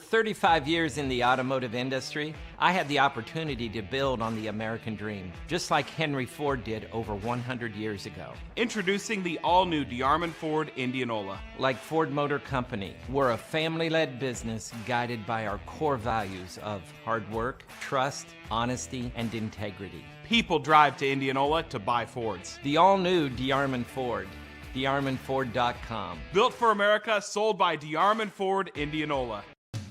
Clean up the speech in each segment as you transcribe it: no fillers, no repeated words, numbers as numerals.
35 years in the automotive industry, I had the opportunity to build on the American dream, just like Henry Ford did over 100 years ago. Introducing the all-new DeArmond Ford Indianola. Like Ford Motor Company, we're a family-led business guided by our core values of hard work, trust, honesty, and integrity. People drive to Indianola to buy Fords. The all-new DeArmond Ford. DeArmondFord.com. Built for America, sold by DeArmond Ford Indianola.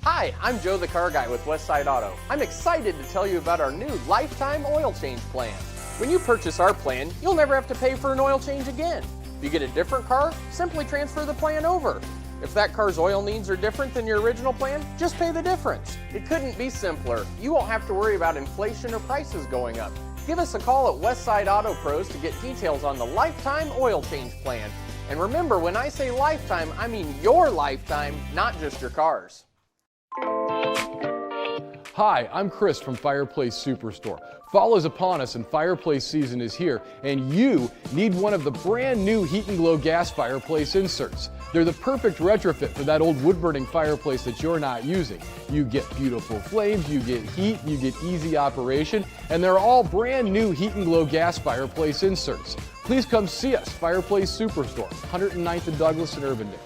Hi, I'm Joe the Car Guy with Westside Auto. I'm excited to tell you about our new lifetime oil change plan. When you purchase our plan, you'll never have to pay for an oil change again. If you get a different car, simply transfer the plan over. If that car's oil needs are different than your original plan, just pay the difference. It couldn't be simpler. You won't have to worry about inflation or prices going up. Give us a call at Westside Auto Pros to get details on the lifetime oil change plan. And remember, when I say lifetime, I mean your lifetime, not just your car's. Hi, I'm Chris from Fireplace Superstore. Fall is upon us and fireplace season is here, and you need one of the brand new Heat and Glow gas fireplace inserts. They're the perfect retrofit for that old wood-burning fireplace that you're not using. You get beautiful flames, you get heat, you get easy operation, and they're all brand new Heat and Glow gas fireplace inserts. Please come see us, Fireplace Superstore, 109th and Douglas in Urbandale.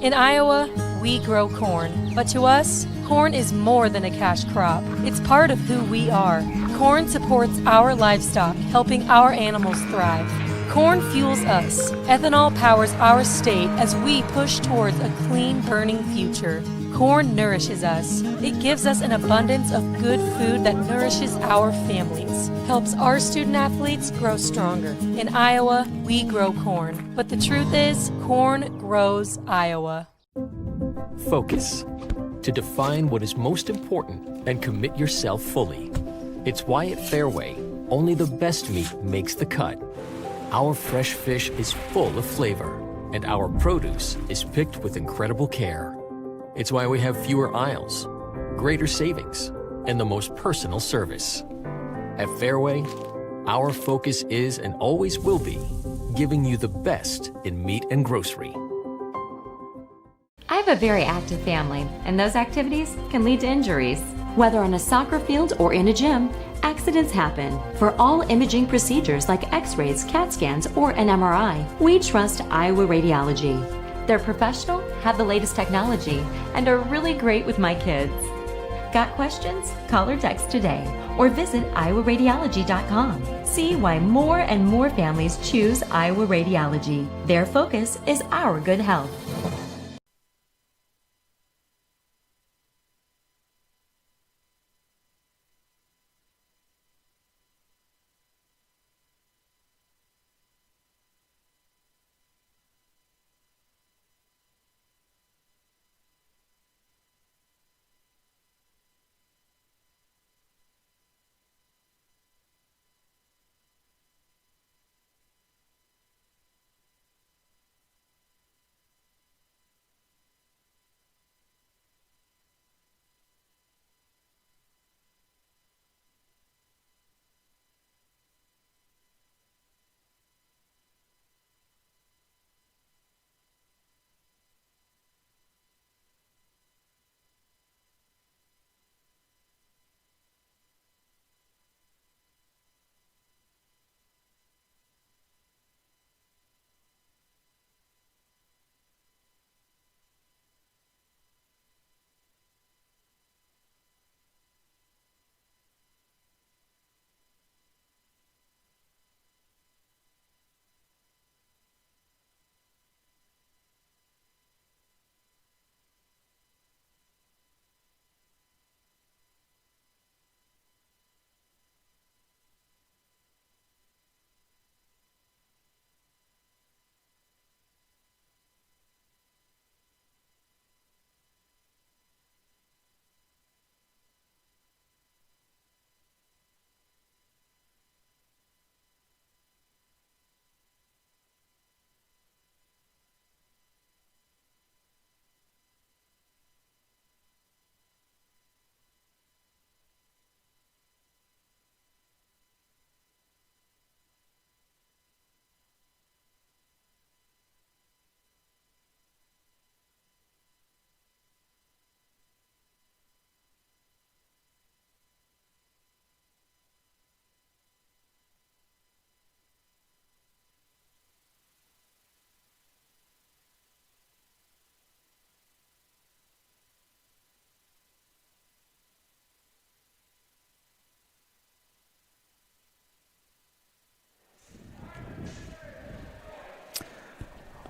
In Iowa, we grow corn, but to us, corn is more than a cash crop. It's part of who we are. Corn supports our livestock, helping our animals thrive. Corn fuels us. Ethanol powers our state as we push towards a clean, burning future. Corn nourishes us. It gives us an abundance of good food that nourishes our families, helps our student athletes grow stronger. In Iowa, we grow corn. But the truth is, corn grows Iowa. Focus. To define what is most important and commit yourself fully. It's why at Fairway, only the best meat makes the cut. Our fresh fish is full of flavor, and our produce is picked with incredible care. It's why we have fewer aisles, greater savings, and the most personal service. At Fairway, our focus is and always will be giving you the best in meat and grocery. I have a very active family, and those activities can lead to injuries. Whether on a soccer field or in a gym, accidents happen. For all imaging procedures like x-rays, CAT scans, or an MRI, we trust Iowa Radiology. They're professional, have the latest technology, and are really great with my kids. Got questions? Call or text today, or visit iowaradiology.com. See why more and more families choose Iowa Radiology. Their focus is our good health.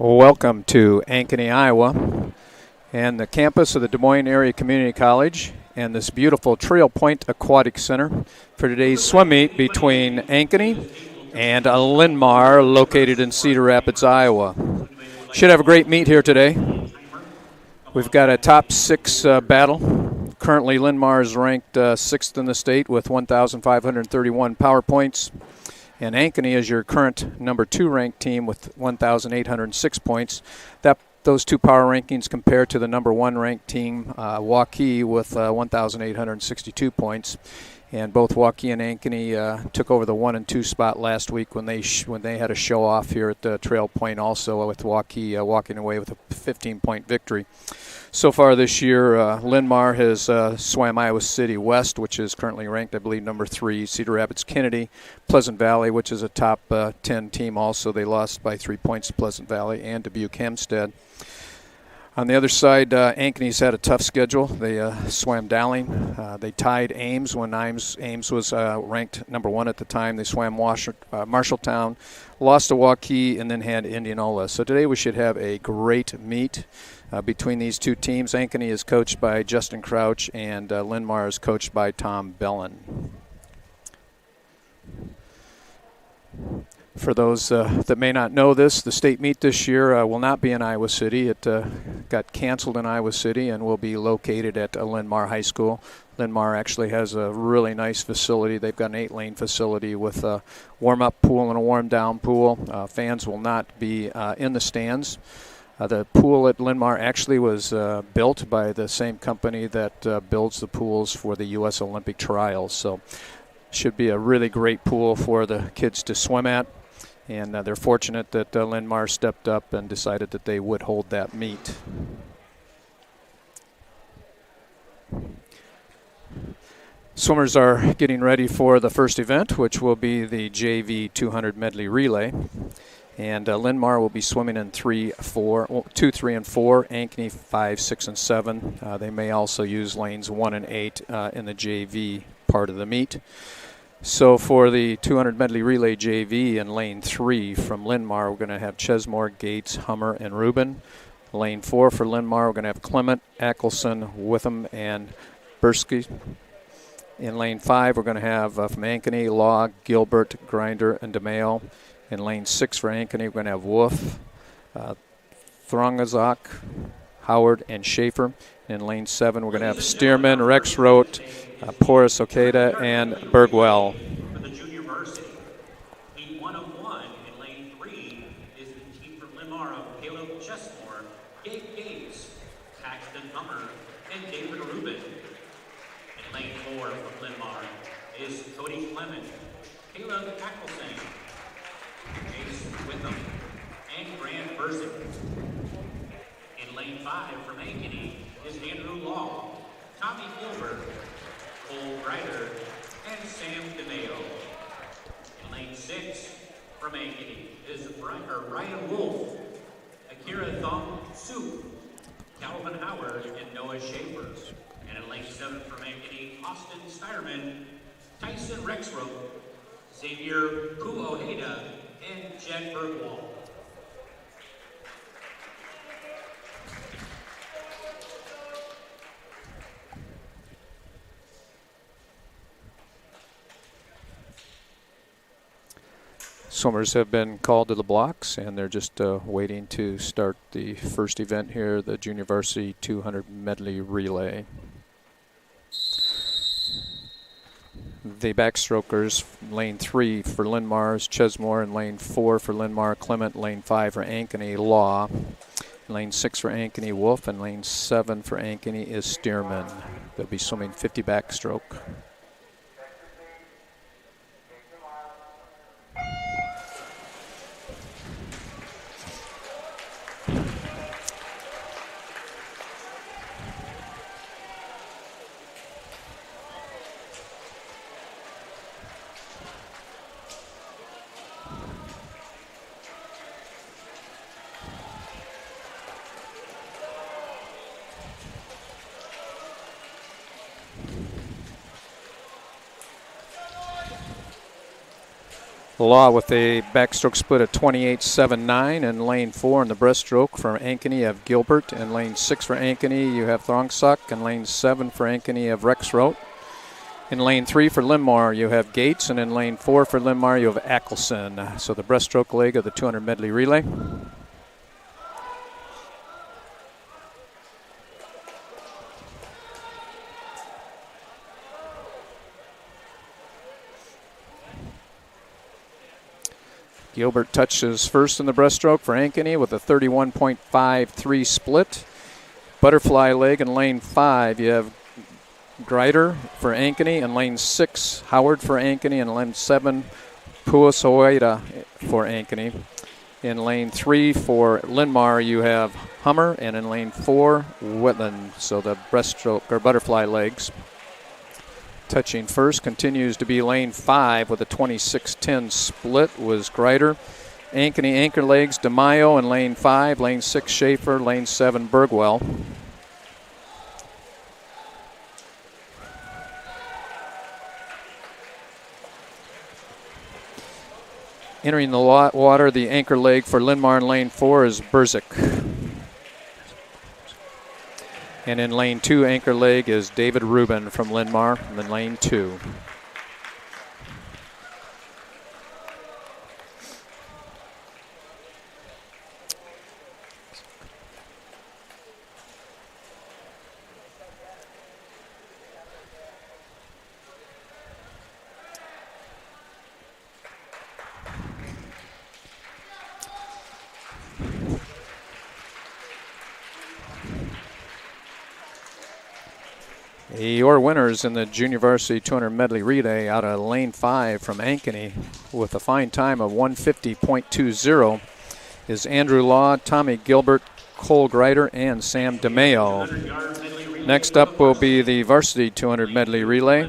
Welcome to Ankeny, Iowa, and the campus of the Des Moines Area Community College and this beautiful Trail Point Aquatic Center for today's swim meet between Ankeny and Linn-Mar, located in Cedar Rapids, Iowa. Should have a great meet here today. We've got a top 6 battle. Currently, Linn-Mar is ranked 6th in the state with 1,531 power points. And Ankeny is your current number 2 ranked team with 1,806 points. Those 2 power rankings compare to the number 1 ranked team, Waukee, with 1,862 points. And both Waukee and Ankeny took over the 1 and 2 spot last week when they had a show off here at the Trail Point, also with Waukee walking away with a 15-point victory. So far this year, Linn-Mar has swam Iowa City West, which is currently ranked, I believe, number 3. Cedar Rapids Kennedy, Pleasant Valley, which is a top 10 team also. They lost by 3 points to Pleasant Valley and Dubuque Hempstead. On the other side, Ankeny's had a tough schedule. They swam Dowling. They tied Ames when Ames was ranked number 1 at the time. They swam Marshalltown, lost to Waukee, and then had Indianola. So today we should have a great meet between these 2 teams. Ankeny is coached by Justin Crouch, and Linn-Mar is coached by Tom Bellin. For those that may not know this, the state meet this year will not be in Iowa City. It got canceled in Iowa City and will be located at Linn-Mar High School. Linn-Mar actually has a really nice facility. They've got an 8-lane facility with a warm-up pool and a warm-down pool. Fans will not be in the stands. The pool at Linn-Mar actually was built by the same company that builds the pools for the U.S. Olympic trials. So should be a really great pool for the kids to swim at. And they're fortunate that Linn-Mar stepped up and decided that they would hold that meet. Swimmers are getting ready for the first event, which will be the JV 200 medley relay. And Linn-Mar will be swimming in 2, 3, and 4, Ankeny 5, 6, and 7. They may also use lanes 1 and 8 in the JV part of the meet. So for the 200 medley relay JV in lane 3 from Linn-Mar, we're going to have Chesmore, Gates, Hummer, and Rubin. Lane 4 for Linn-Mar, we're going to have Clement, Ackelson, Witham, and Bursky. In lane 5, we're going to have from Ankeny, Law, Gilbert, Grinder, and DeMayo. In lane 6 for Ankeny, we're going to have Wolf, Throngazak, Howard, and Schaefer. In lane 7, we're going to have Stearman, Rexroth, Porras Okeda, and Bergwell. For the junior varsity, heat 1 of 1 in lane 3 is the team from Linn-Mar of Caleb Chesmore, Gabe Gates, Paxton Hummer, and David Rubin. In lane 4 from Linn-Mar is Cody Clement, Caleb Ackelson, Chase Witham, and Grant Burson. In lane 5 from Ankeny is Andrew Law, Tommy Gilbert, Cole Grider, and Sam DeMayo. In lane 6 from Ankeny is Ryan Wolf, Akira Thong Soup, Calvin Howard, and Noah Schaefer. And in lane 7 from Ankeny, Austin Steierman, Tyson Rexroth, Xavier Poo Ojeda, and Jed Bergwall. Swimmers have been called to the blocks, and they're just waiting to start the first event here, the Junior Varsity 200 Medley Relay. The backstrokers, lane 3 for Linn-Mar is Chesmore, and lane 4 for Linn-Mar, Clement, lane 5 for Ankeny, Law, lane 6 for Ankeny, Wolf, and lane 7 for Ankeny is Stearman. They'll be swimming 50 backstroke. Law with a backstroke split of 28.79. In lane 4 in the breaststroke for Ankeny, you have Gilbert. In lane 6 for Ankeny, you have Throngsuck. In lane 7 for Ankeny, you have Rexroth. In lane 3 for Linn-Mar, you have Gates. And in lane 4 for Linn-Mar, you have Ackelson. So the breaststroke leg of the 200 medley relay. Gilbert touches first in the breaststroke for Ankeny with a 31.53 split. Butterfly leg in lane 5. You have Greider for Ankeny. In lane 6, Howard for Ankeny. In lane 7, Puasoeda for Ankeny. In lane 3 for Linn-Mar, you have Hummer. And in lane 4, Whitland. So the breaststroke or butterfly legs. Touching first continues to be lane 5 with a 26-10 split was Greider. Ankeny anchor legs, DeMaio in lane 5, lane 6 Schaefer, lane 7 Bergwell. Entering the water, the anchor leg for Linn-Mar in lane 4 is Berzik. And in lane 2, anchor leg is David Rubin from Linn-Mar in lane 2. Your winners in the Junior Varsity 200 medley relay out of lane 5 from Ankeny with a fine time of 150.20 is Andrew Law, Tommy Gilbert, Cole Greider, and Sam DeMaio. Next up will be the Varsity 200 medley relay.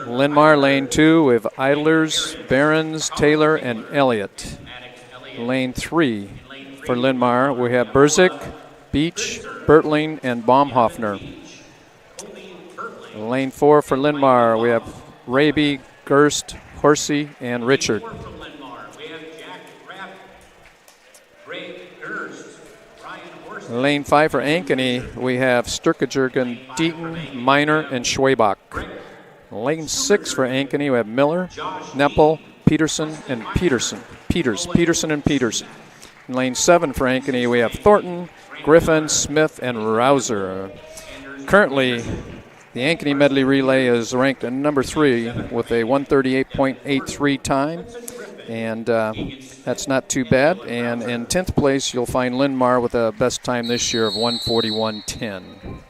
Linn-Mar lane 2 with Idlers, Barons, Taylor, and Elliott. Lane 3 for Linn-Mar, we have Berzik, Beach, Bertling, and Baumhoffner. Lane 4 for Linn-Mar, we have Raby, Gerst, Horsey, and Richard. Lane 5 for Ankeny, we have Sturkejurgen, Deaton, Miner, and Schwabach. Lane 6 for Ankeny, we have Miller, Neppel, Peterson, and Peterson. In lane 7 for Ankeny, we have Thornton, Griffin, Smith, and Rouser. Currently, the Ankeny medley relay is ranked at number 3 with a 138.83 time, and that's not too bad. And in 10th place, you'll find Linn-Mar with a best time this year of 141.10.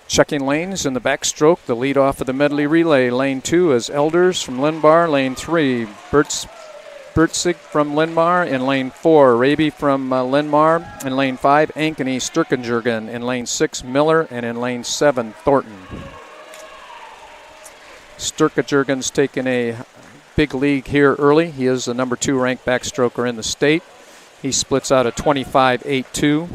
Checking lanes in the backstroke, the lead off of the medley relay. Lane 2 is Elders from Linn-Mar. Lane 3, Bertzig from Linn-Mar. In lane 4, Raby from Linn-Mar. In lane 5, Ankeny, Sturkejurgen. In lane 6, Miller. And in lane 7, Thornton. Sturkejurgen's taken a big lead here early. He is the number 2 ranked backstroker in the state. He splits out a 25.82.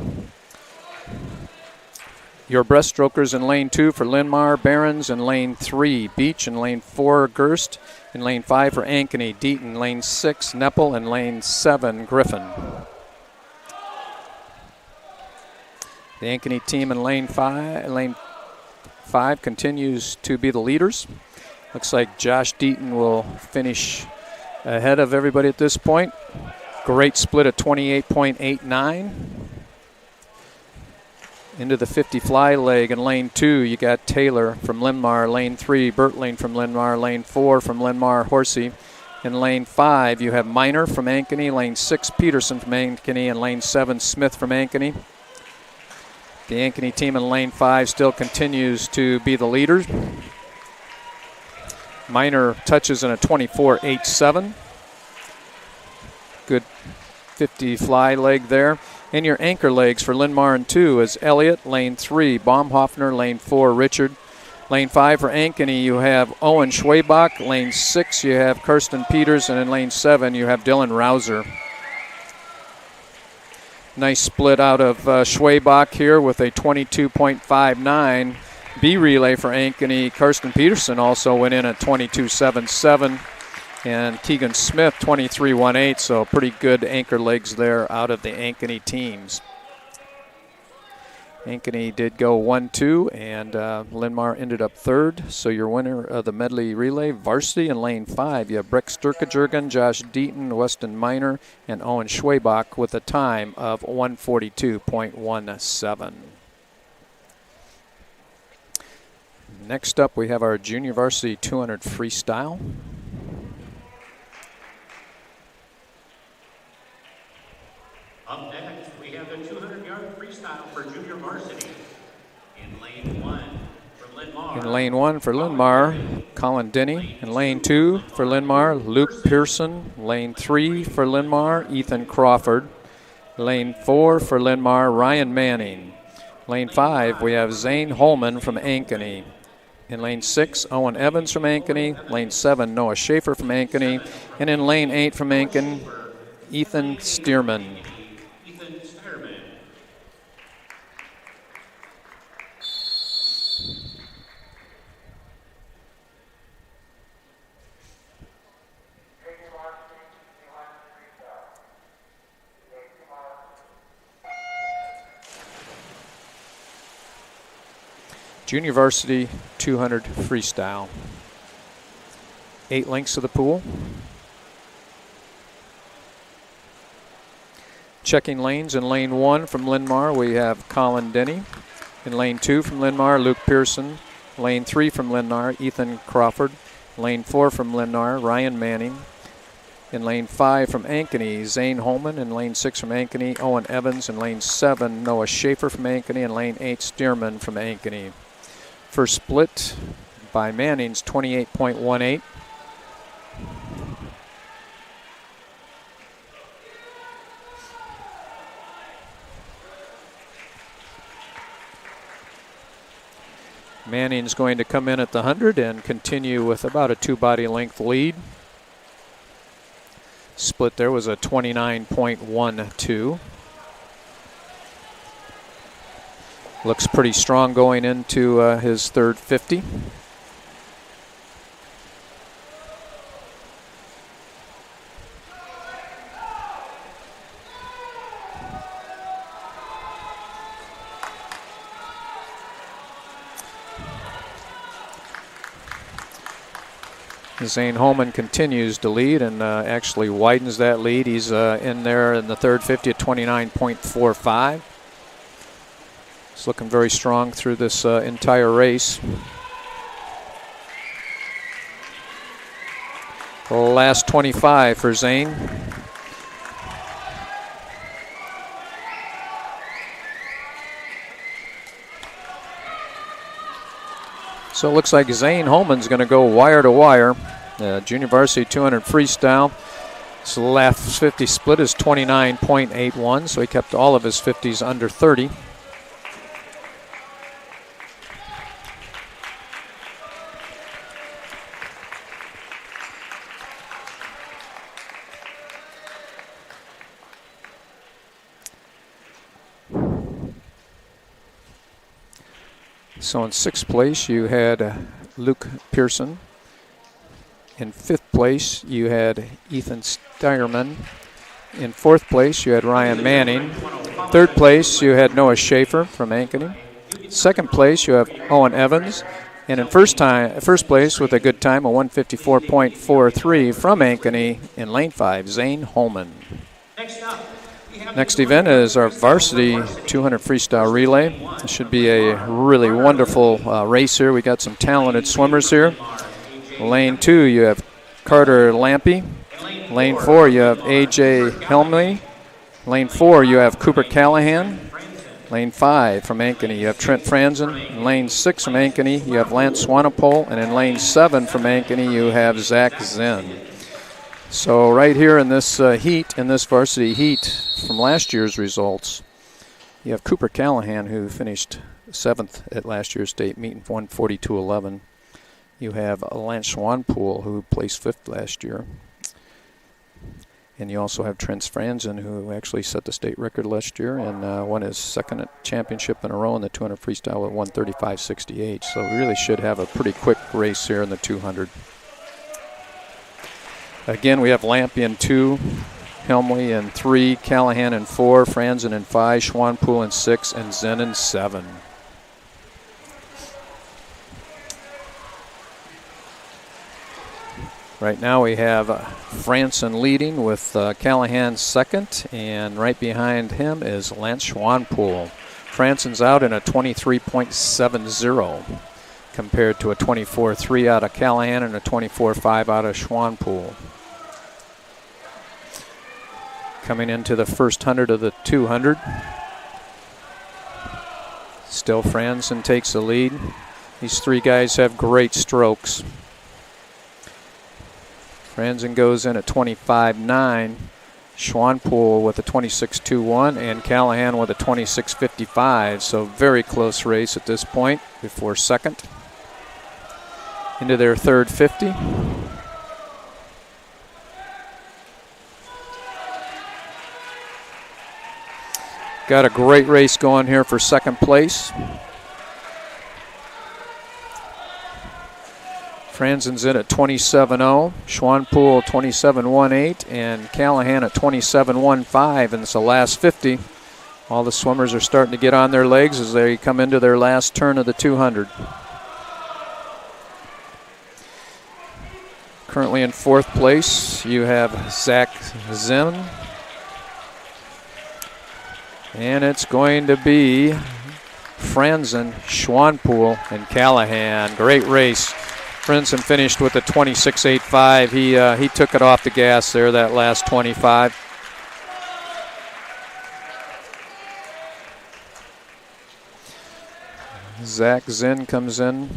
Your breaststrokers in lane 2 for Linn-Mar, Barons in lane 3, Beach in lane 4, Gerst in lane 5 for Ankeny, Deaton lane 6, Neppel in lane 7, Griffin. The Ankeny team in lane 5 continues to be the leaders. Looks like Josh Deaton will finish ahead of everybody at this point. Great split of 28.89. Into the 50 fly leg in lane 2, you got Taylor from Linn-Mar. Lane 3, Bertling from Linn-Mar. Lane 4 from Linn-Mar, Horsey. In lane 5, you have Miner from Ankeny. Lane 6, Peterson from Ankeny. And lane 7, Smith from Ankeny. The Ankeny team in lane 5 still continues to be the leaders. Miner touches in a 24.87. Good 50 fly leg there. And your anchor legs for Linn-Mar in 2 is Elliott, lane 3, Baumhoffner, lane 4, Richard, Lane 5 for Ankeny, you have Owen Schwabach. Lane 6, you have Kirsten Peters. And in lane 7, you have Dylan Rouser. Nice split out of Schwabach here with a 22.59. B relay for Ankeny. Kirsten Peterson also went in at 22.77. And Keegan Smith, 23.18. So pretty good anchor legs there out of the Ankeny teams. Ankeny did go 1-2, and Linn-Mar ended up third. So your winner of the medley relay, Varsity in lane 5. You have Breck Sturkejurgen, Josh Deaton, Weston Miner, and Owen Schwabach with a time of 1:42.17. Next up, we have our junior varsity 200 freestyle. Up next, we have the 200-yard freestyle for junior varsity. In lane 1 for Linn-Mar. In lane 1 for Linn-Mar, Colin Denny. In lane 2 for Linn-Mar, Luke Pearson. Lane 3 for Linn-Mar, Ethan Crawford. Lane 4 for Linn-Mar, Ryan Manning. Lane 5, we have Zane Holman from Ankeny. In lane 6, Owen Evans from Ankeny. Lane 7, Noah Schaefer from Ankeny. And in lane 8 from Ankeny, Ethan Stearman. Junior varsity 200 freestyle. 8 lengths of the pool. Checking lanes in lane 1 from Linn-Mar, we have Colin Denny. In lane 2 from Linn-Mar, Luke Pearson. Lane 3 from Linn-Mar, Ethan Crawford. Lane 4 from Linn-Mar, Ryan Manning. In lane 5 from Ankeny, Zane Holman. In lane 6 from Ankeny, Owen Evans. In lane 7, Noah Schaefer from Ankeny. In lane 8, Stearman from Ankeny. First split by Manning's 28.18. Manning's going to come in at the 100 and continue with about a 2-body length lead. Split there was a 29.12. Looks pretty strong going into his third 50. Zane Holman continues to lead and actually widens that lead. He's in there in the third 50 at 29.45. It's looking very strong through this entire race. The last 25 for Zane. So it looks like Zane Holman's going to go wire to wire. Junior varsity 200 freestyle. His last 50 split is 29.81, so he kept all of his 50s under 30. So in 6th place, you had Luke Pearson. In 5th place, you had Ethan Steierman. In 4th place, you had Ryan Manning. 3rd place, you had Noah Schaefer from Ankeny. 2nd place, you have Owen Evans. And in first place with a good time, a 154.43 from Ankeny in lane 5, Zane Holman. Next event is our varsity 200 freestyle relay. This should be a really wonderful race here. We got some talented swimmers here. Lane 2, you have Carter Lampy. Lane 4, you have A.J. Helmley. Lane 4, you have Cooper Callahan. Lane 5 from Ankeny, you have Trent Franzen. In lane 6 from Ankeny, you have Lance Swanepoel. And in lane 7 from Ankeny, you have Zach Zinn. So right here in this heat, in this varsity heat from last year's results, you have Cooper Callahan, who finished 7th at last year's state meet in 1:42.11. You have Lance Schwanpool, who placed 5th last year. And you also have Trent Franzen, who actually set the state record last year and won his 2nd championship in a row in the 200 freestyle at 1:35.68. So we really should have a pretty quick race here in the 200. Again, we have Lampy in 2, Helmley in 3, Callahan in 4, Franzen in 5, Schwanpool in 6, and Zen in 7. Right now we have Franzen leading with Callahan 2nd, and right behind him is Lance Schwanpool. Franzen's out in a 23.70 compared to a 24.3 out of Callahan and a 24.5 out of Schwanpool. Coming into the first 100 of the 200. Still Franzen takes the lead. These 3 guys have great strokes. Franzen goes in at 25.9, Schwanpool with a 26.21, and Callahan with a 26.55. So very close race at this point before 2nd. Into their 3rd 50. Got a great race going here for 2nd place. Franzen's in at 27.0, Schwanpool 27.18, and Callahan at 27.15, and it's the last 50. All the swimmers are starting to get on their legs as they come into their last turn of the 200. Currently in 4th place, you have Zach Zinn. And it's going to be Franzen, Schwanpool, and Callahan. Great race. Franzen finished with a 26.85. He took it off the gas there, that last 25. Zach Zinn comes in.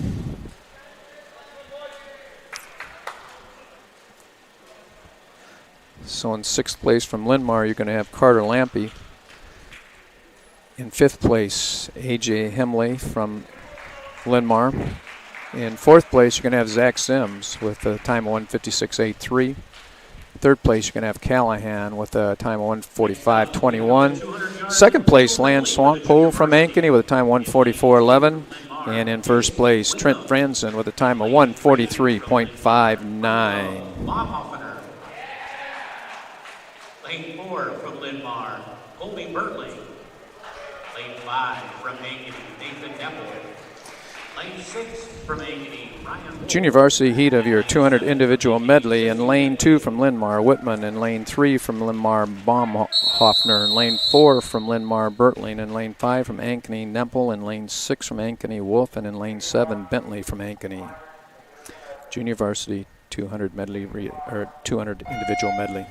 So in 6th place from Linn-Mar, you're going to have Carter Lampy. In 5th place, A.J. Hemley from Linn-Mar. In 4th place, you're going to have Zach Sims with a time of 1:56.83. 3rd place, you're going to have Callahan with a time of 1:45.21. 2nd place, Lance Schwanpool from Ankeny with a time of 1:44.11. And in 1st place, Trent Franzen with a time of 1:43.59. Lane 4 from Linn-Mar, Colby Bertley. Lane 5 from Ankeny, Nathan Nepple. Lane 6 from Ankeny, Ryan. Junior varsity heat of your 200 individual medley. In lane 2 from Linn-Mar, Whitman. In lane 3 from Linn-Mar, Baumhoffner. In lane 4 from Linn-Mar, Bertling. In lane 5 from Ankeny, Nemple. In lane 6 from Ankeny, Wolf. And in lane 7, Bentley from Ankeny. Junior varsity 200 medley, or 200 individual medley.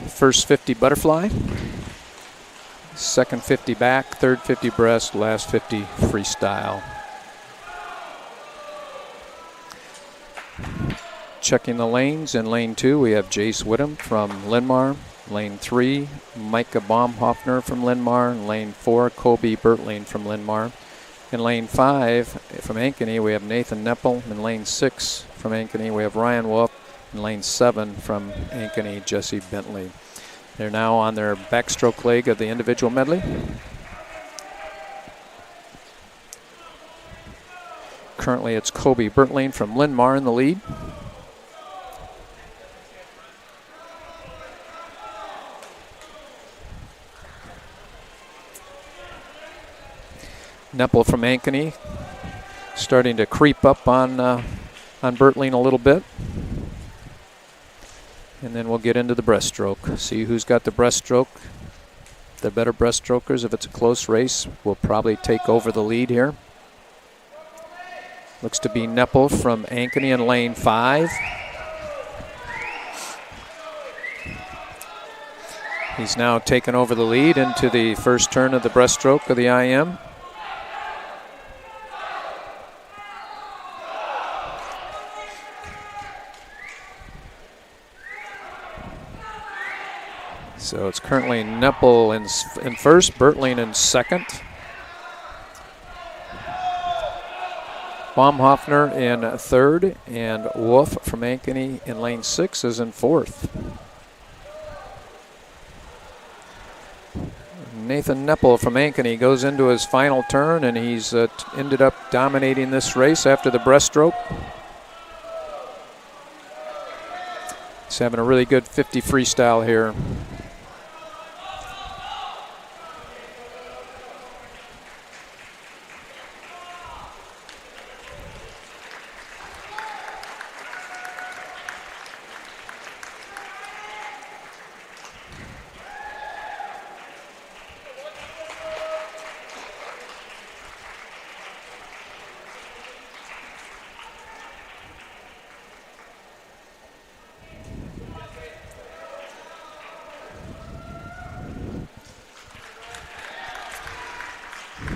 First 50 butterfly. 2nd 50 back, 3rd 50 breast, last 50 freestyle. Checking the lanes. In lane 2, we have Jace Whittam from Linn-Mar. Lane 3, Micah Baumhoffner from Linn-Mar. In lane 4, Colby Bertling from Linn-Mar. In lane 5, from Ankeny, we have Nathan Nepple. In lane 6, from Ankeny, we have Ryan Wolf. In lane 7, from Ankeny, Jesse Bentley. They're now on their backstroke leg of the individual medley. Currently it's Colby Bertling from Linn-Mar in the lead. Nepple from Ankeny starting to creep up on Bertling a little bit. And then we'll get into the breaststroke. See who's got the breaststroke. The better breaststrokers, if it's a close race, will probably take over the lead here. Looks to be Nepple from Ankeny in lane 5. He's now taken over the lead into the first turn of the breaststroke of the IM. So it's currently Neppel in first, Bertling in second. Baumhoffner in third, and Wolf from Ankeny in lane 6 is in fourth. Nathan Neppel from Ankeny goes into his final turn, and he's ended up dominating this race after the breaststroke. He's having a really good 50 freestyle here.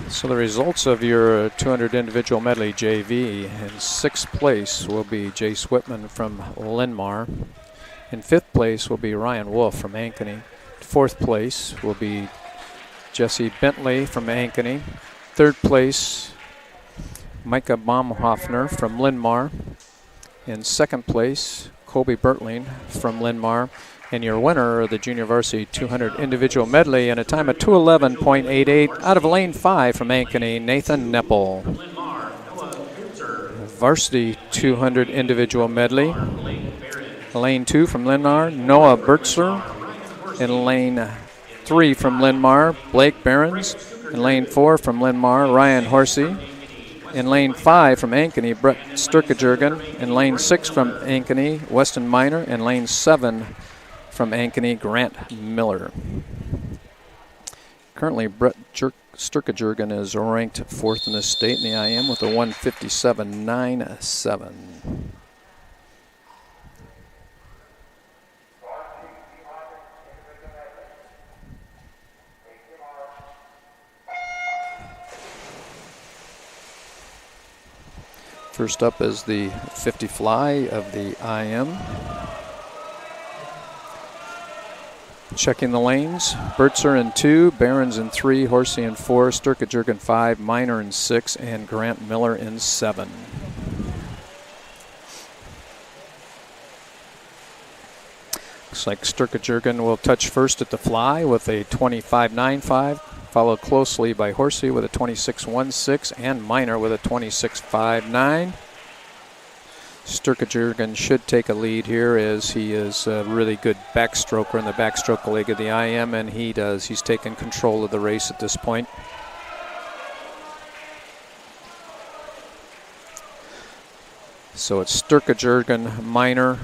So the results of your 200 individual medley JV: in 6th place will be Jace Whitman from Linn-Mar. In 5th place will be Ryan Wolf from Ankeny. 4th place will be Jesse Bentley from Ankeny. 3rd place, Micah Baumhoffner from Linn-Mar. In 2nd place, Colby Bertling from Linn-Mar. And your winner of the Junior Varsity 200 individual medley in a time of 2:11.88 out of lane 5 from Ankeny, Nathan Neppel. Varsity 200 individual medley, lane 2 from Linn-Mar, Noah Bertzer. In lane 3 from Linn-Mar, Blake Behrens. In lane 4 from Linn-Mar, Ryan Horsey. In lane 5 from Ankeny, Brett Sturkejurgen. In lane 6 from Ankeny, Weston Miner. In lane 7 from Ankeny, Grant Miller. Currently, Brett Sturkejurgen is ranked 4th in the state in the IM with a 157.97. First up is the 50 fly of the IM. Checking the lanes, Bertzer in 2, Behrens in 3, Horsey in 4, Sturkejurgen 5, Miner in 6, and Grant Miller in 7. Looks like Sturkejurgen will touch first at the fly with a 25.95, followed closely by Horsey with a 26.16 and Miner with a 26.59. Sturkejurgen should take a lead here, as he is a really good backstroker in the backstroke leg of the IM, and he's taken control of the race at this point. So it's Sturkejurgen, Miner,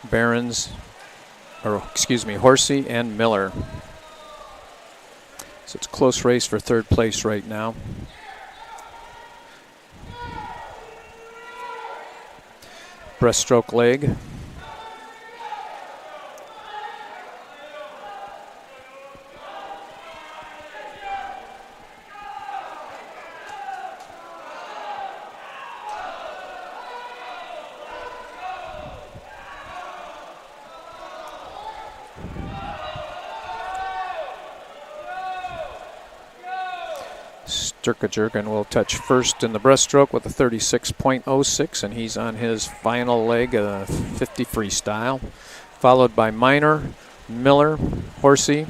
Behrens, Horsey and Miller. So it's a close race for 3rd place right now. Breaststroke leg. Sturkejurgen will touch first in the breaststroke with a 36.06, and he's on his final leg, a 50 freestyle, followed by Miner, Miller, Horsey,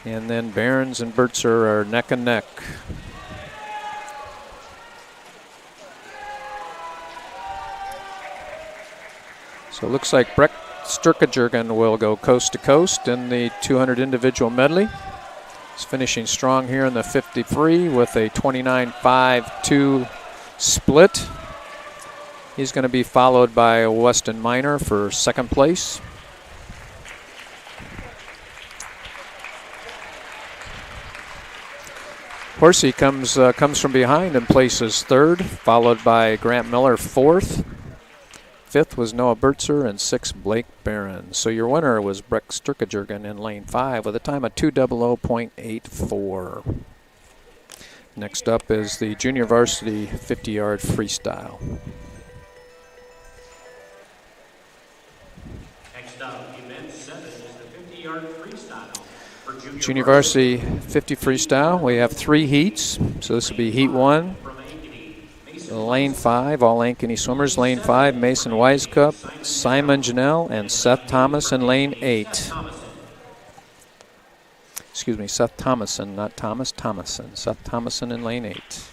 and then Behrens and Bertzer are neck and neck. So it looks like Brett Sturkejurgen will go coast to coast in the 200 individual medley. He's finishing strong here in the 50 free with a 29.52 split. He's going to be followed by Weston Miner for 2nd place. Horsey comes from behind and places 3rd, followed by Grant Miller 4th. 5th was Noah Bertzer, and 6th Blake Behrens. So your winner was Brett Sturkejurgen in lane 5 with a time of 2:00.84. Next up is the Junior Varsity 50-yard freestyle. Next up, event 7 is the 50-yard Junior Varsity 50 freestyle. We have 3 heats, so this will be heat 1. Lane 5, all Ankeny swimmers. Lane 5, Mason Wisecup, Simon Janelle, and Seth Thomas in lane 8. Excuse me, Seth Thomason, not Thomas, Thomason. Seth Thomason in lane 8.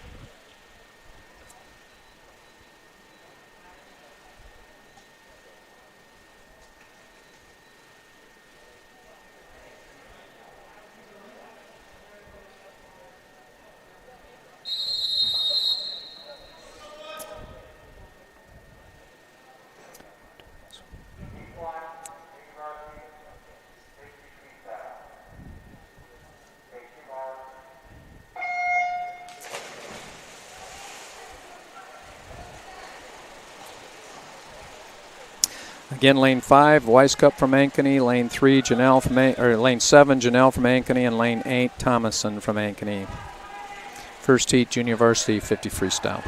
Again, lane 5, Wisecup from Ankeny. Lane 3, Janelle from lane 7, Janelle from Ankeny, and lane 8, Thomason from Ankeny. First heat, Junior Varsity 50 freestyle.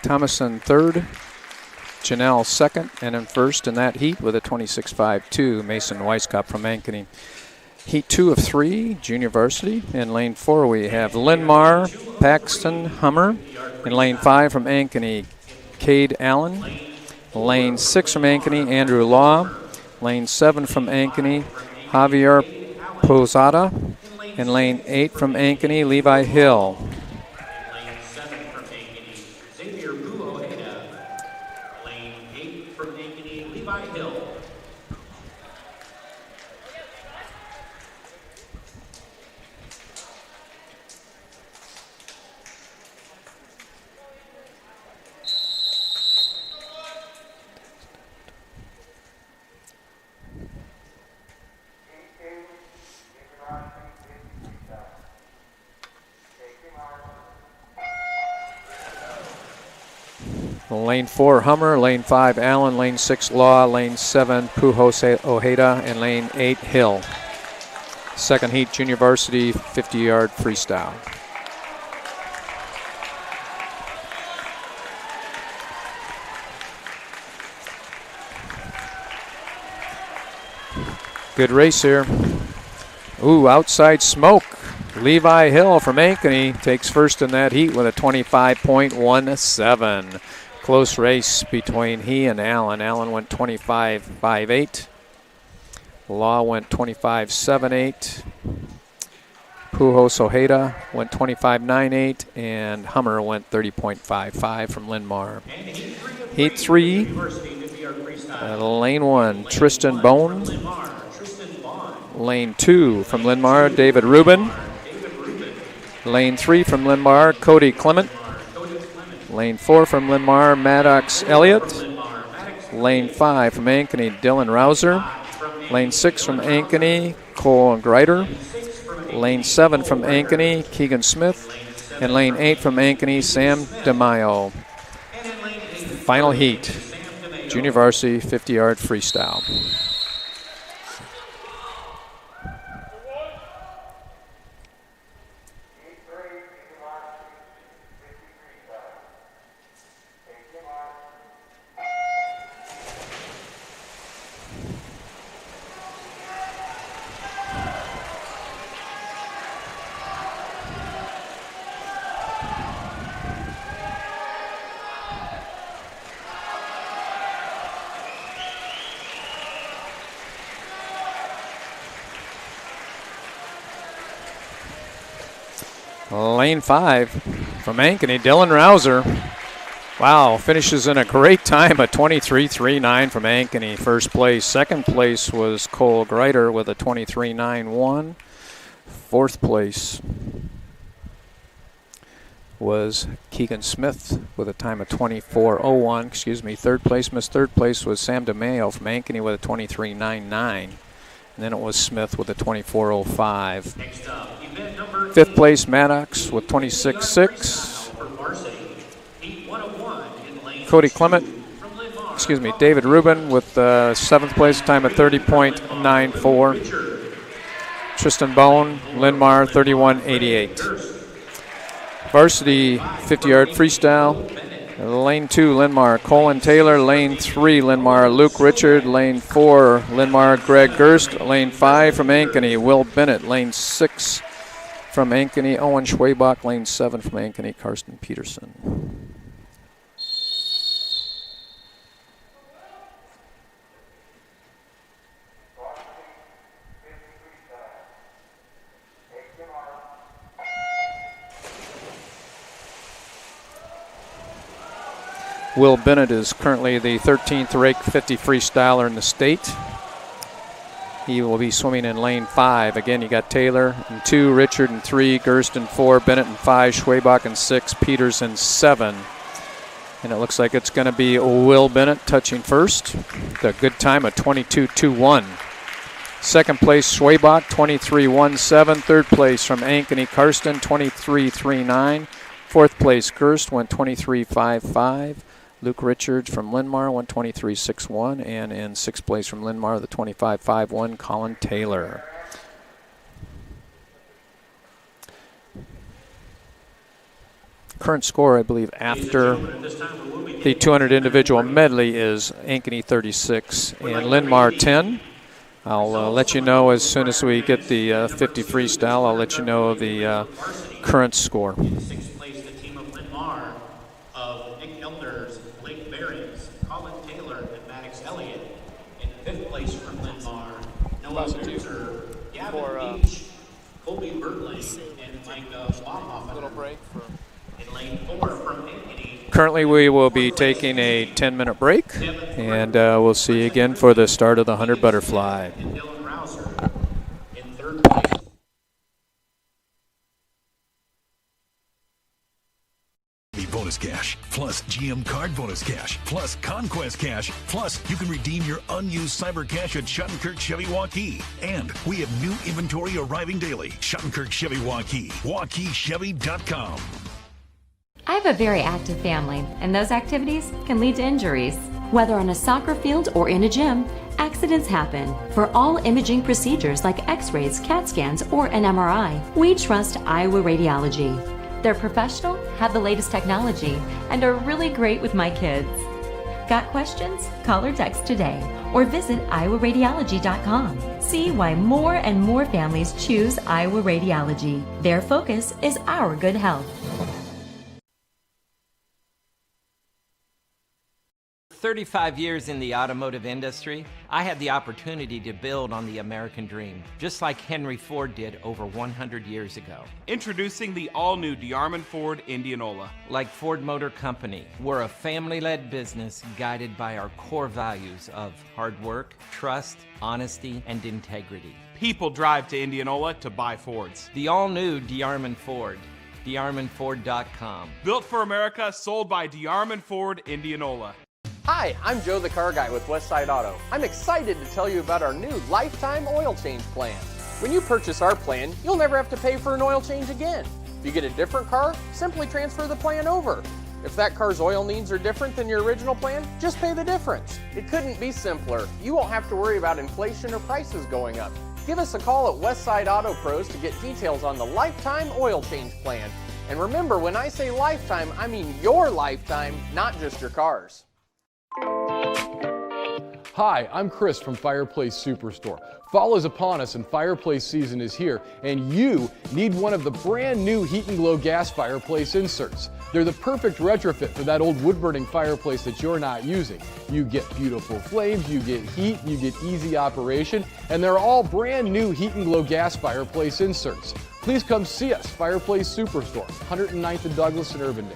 Thomason third, Janelle second, and in first in that heat with a 26.52, Mason Wisecup from Ankeny. Heat 2 of 3, Junior Varsity. In lane 4 we have Linn-Mar, Paxton Hummer. In lane 5 from Ankeny, Cade Allen. Lane 6 from Ankeny, Andrew Law. Lane 7 from Ankeny, Javier Posada. In lane 8 from Ankeny, Levi Hill. Lane 4, Hummer. Lane 5, Allen. Lane 6, Law. Lane 7, Pujos Ojeda. And lane 8, Hill. Second heat, Junior Varsity 50-yard freestyle. Good race here. Ooh, outside smoke. Levi Hill from Ankeny takes first in that heat with a 25.17. Close race between he and Allen. Allen went 25.58. Law went 25.78. Pujos Ojeda went 25.98. And Hummer went 30.55 from Linn-Mar. Heat 3, lane 1, Tristan Bone. Lane 2 from Linn-Mar, David Rubin. Lane 3 from Linn-Mar, Cody Clement. Lane 4 from Linn-Mar, Maddox Elliott. Lane 5 from Ankeny, Dylan Rouser. Lane 6 from Ankeny, Cole Greider. Lane 7 from Ankeny, Keegan Smith. And lane 8 from Ankeny, Sam DeMaio. Final heat, Junior Varsity 50-yard freestyle. Lane 5 from Ankeny, Dylan Rouser. Wow, finishes in a great time, a 23.39 from Ankeny, first place. Second place was Cole Greider with a 23.91. Fourth place was Keegan Smith with a time of 24.01. Excuse me. Third place was Sam DeMaio from Ankeny with a 23.99. And then it was Smith with a 24.05. Fifth place, Maddox with 26.6. Cody Clement David Rubin with 7th place time of 30.94. Tristan Bone, Linn-Mar, 31.88. Varsity 50-yard freestyle. Lane 2, Linn-Mar, Colin Taylor. Lane 3, Linn-Mar, Luke Richard. Lane 4, Linn-Mar, Greg Gerst. Lane 5 from Ankeny, Will Bennett. Lane 6 from Ankeny, Owen Schwabach. Lane 7 from Ankeny, Karsten Peterson. Will Bennett is currently the 13th ranked 50 freestyler in the state. He will be swimming in lane 5. Again, you got Taylor in 2, Richard in 3, Gerst in 4, Bennett in 5, Schwabach in 6, Peters in 7. And it looks like it's going to be Will Bennett touching first. A good time of 22.21. Second place, Schwabach, 23.17. Third place from Ankeny, Karsten, 23.39. Fourth place, Gerst, went 23.55. Luke Richards from Linn-Mar, 123.61, and in 6th place from Linn-Mar, the 25.51, Colin Taylor. Current score, I believe, after the 200 individual medley is Ankeny 36 and Linn-Mar 10. I'll let you know as soon as we get the 50 freestyle. I'll let you know the current score. Currently, we will be taking a 10-minute break, and we'll see you again for the start of the 100 butterfly. Bonus cash, plus GM card bonus cash, plus Conquest cash, plus you can redeem your unused cyber cash at Schottenkirk Chevy Waukee. And we have new inventory arriving daily. Schottenkirk Chevy Waukee, WaukeeChevy.com. I have a very active family, and those activities can lead to injuries. Whether on a soccer field or in a gym, accidents happen. For all imaging procedures like x-rays, CAT scans, or an MRI, we trust Iowa Radiology. They're professional, have the latest technology, and are really great with my kids. Got questions? Call or text today, or visit IowaRadiology.com. See why more and more families choose Iowa Radiology. Their focus is our good health. 35 years in the automotive industry, I had the opportunity to build on the American dream, just like Henry Ford did over 100 years ago. Introducing the all-new DeArmond Ford Indianola. Like Ford Motor Company, we're a family-led business guided by our core values of hard work, trust, honesty, and integrity. People drive to Indianola to buy Fords. The all-new DeArmond Ford. DeArmondFord.com. Built for America, sold by DeArmond Ford Indianola. Hi, I'm Joe the Car Guy with Westside Auto. I'm excited to tell you about our new lifetime oil change plan. When you purchase our plan, you'll never have to pay for an oil change again. If you get a different car, simply transfer the plan over. If that car's oil needs are different than your original plan, just pay the difference. It couldn't be simpler. You won't have to worry about inflation or prices going up. Give us a call at Westside Auto Pros to get details on the lifetime oil change plan. And remember, when I say lifetime, I mean your lifetime, not just your car's. Hi, I'm Chris from Fireplace Superstore. Fall is upon us and fireplace season is here, and you need one of the brand new Heat and Glow gas fireplace inserts. They're the perfect retrofit for that old wood-burning fireplace that you're not using. You get beautiful flames, you get heat, you get easy operation, and they're all brand new Heat and Glow gas fireplace inserts. Please come see us, Fireplace Superstore, 109th and Douglas in Urbandale.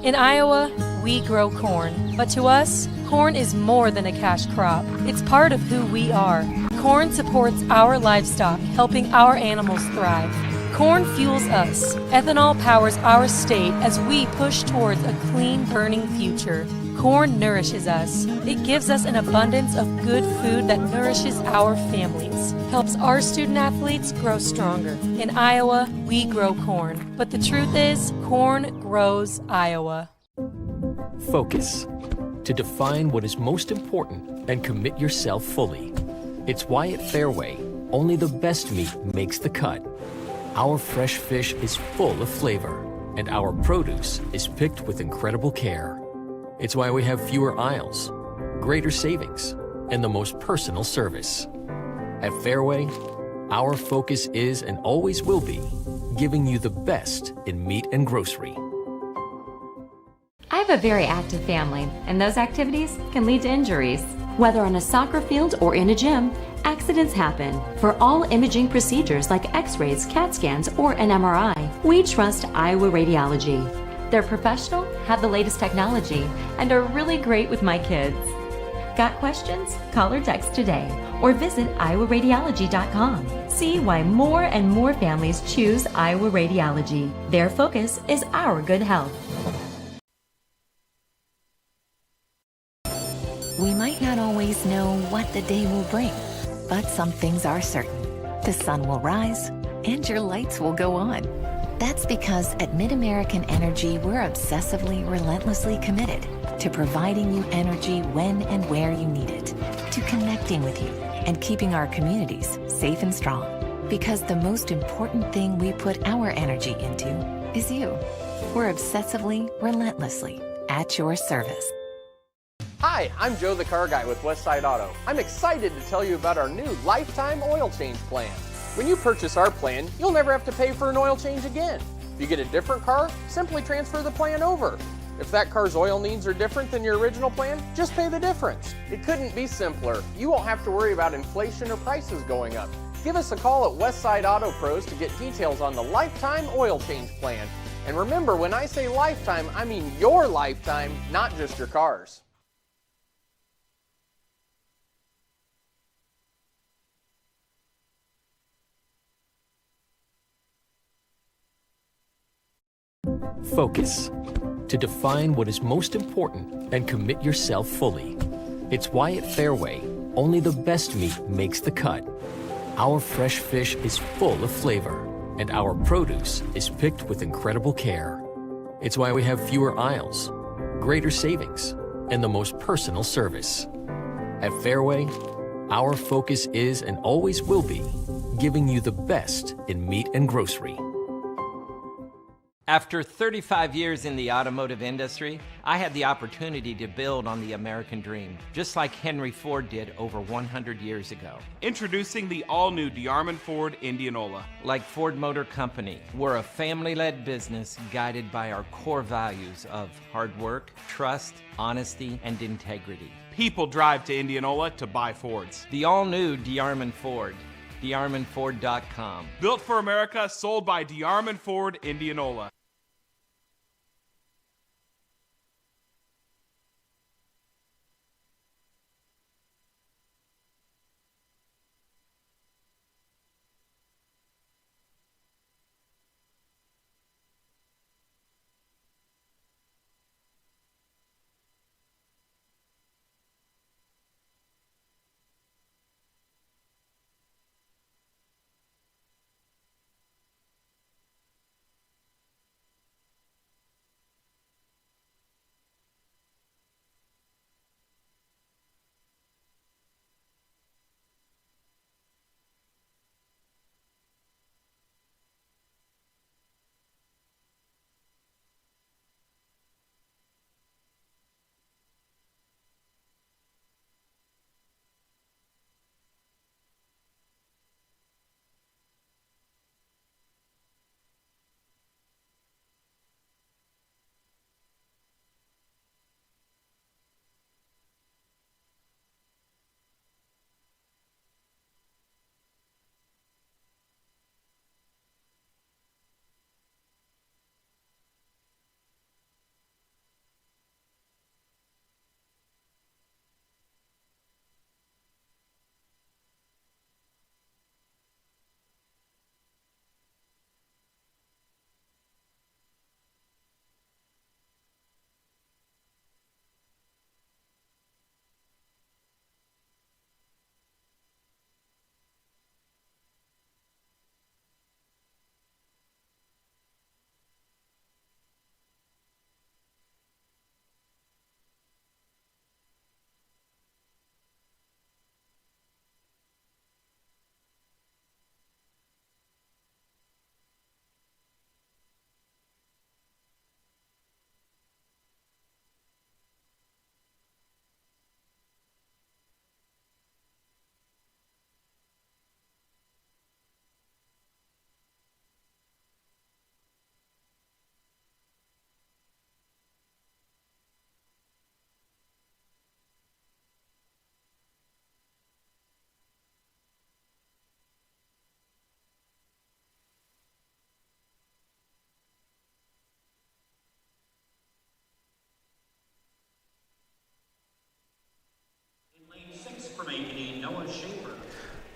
In Iowa, we grow corn, but to us, corn is more than a cash crop. It's part of who we are. Corn supports our livestock, helping our animals thrive. Corn fuels us. Ethanol powers our state as we push towards a clean burning future. Corn nourishes us. It gives us an abundance of good food that nourishes our families, helps our student athletes grow stronger. In Iowa, we grow corn. But the truth is, corn grows Iowa. Focus. To define what is most important and commit yourself fully. It's why at Fairway, only the best meat makes the cut. Our fresh fish is full of flavor, and our produce is picked with incredible care. It's why we have fewer aisles, greater savings, and the most personal service. At Fairway, our focus is and always will be giving you the best in meat and grocery. I have a very active family, and those activities can lead to injuries. Whether on a soccer field or in a gym, accidents happen. For all imaging procedures like x-rays, CAT scans, or an MRI, we trust Iowa Radiology. They're professional, have the latest technology, and are really great with my kids. Got questions? Call or text today, or visit iowaradiology.com. See why more and more families choose Iowa Radiology. Their focus is our good health. We might not always know what the day will bring, but some things are certain. The sun will rise and your lights will go on. That's because at MidAmerican Energy, we're obsessively, relentlessly committed to providing you energy when and where you need it, to connecting with you and keeping our communities safe and strong. Because the most important thing we put our energy into is you. We're obsessively, relentlessly at your service. Hi, I'm Joe the Car Guy with Westside Auto. I'm excited to tell you about our new lifetime oil change plan. When you purchase our plan, you'll never have to pay for an oil change again. If you get a different car, simply transfer the plan over. If that car's oil needs are different than your original plan, just pay the difference. It couldn't be simpler. You won't have to worry about inflation or prices going up. Give us a call at Westside Auto Pros to get details on the lifetime oil change plan. And remember, when I say lifetime, I mean your lifetime, not just your car's. Focus. To define what is most important and commit yourself fully. It's why at Fairway, only the best meat makes the cut. Our fresh fish is full of flavor, and our produce is picked with incredible care. It's why we have fewer aisles, greater savings, and the most personal service. At Fairway, our focus is and always will be giving you the best in meat and grocery. After 35 years in the automotive industry, I had the opportunity to build on the American dream, just like Henry Ford did over 100 years ago. Introducing the all-new DeArmond Ford Indianola. Like Ford Motor Company, we're a family-led business guided by our core values of hard work, trust, honesty, and integrity. People drive to Indianola to buy Fords. The all-new DeArmond Ford. DeArmondFord.com. Built for America, sold by DeArmond Ford Indianola.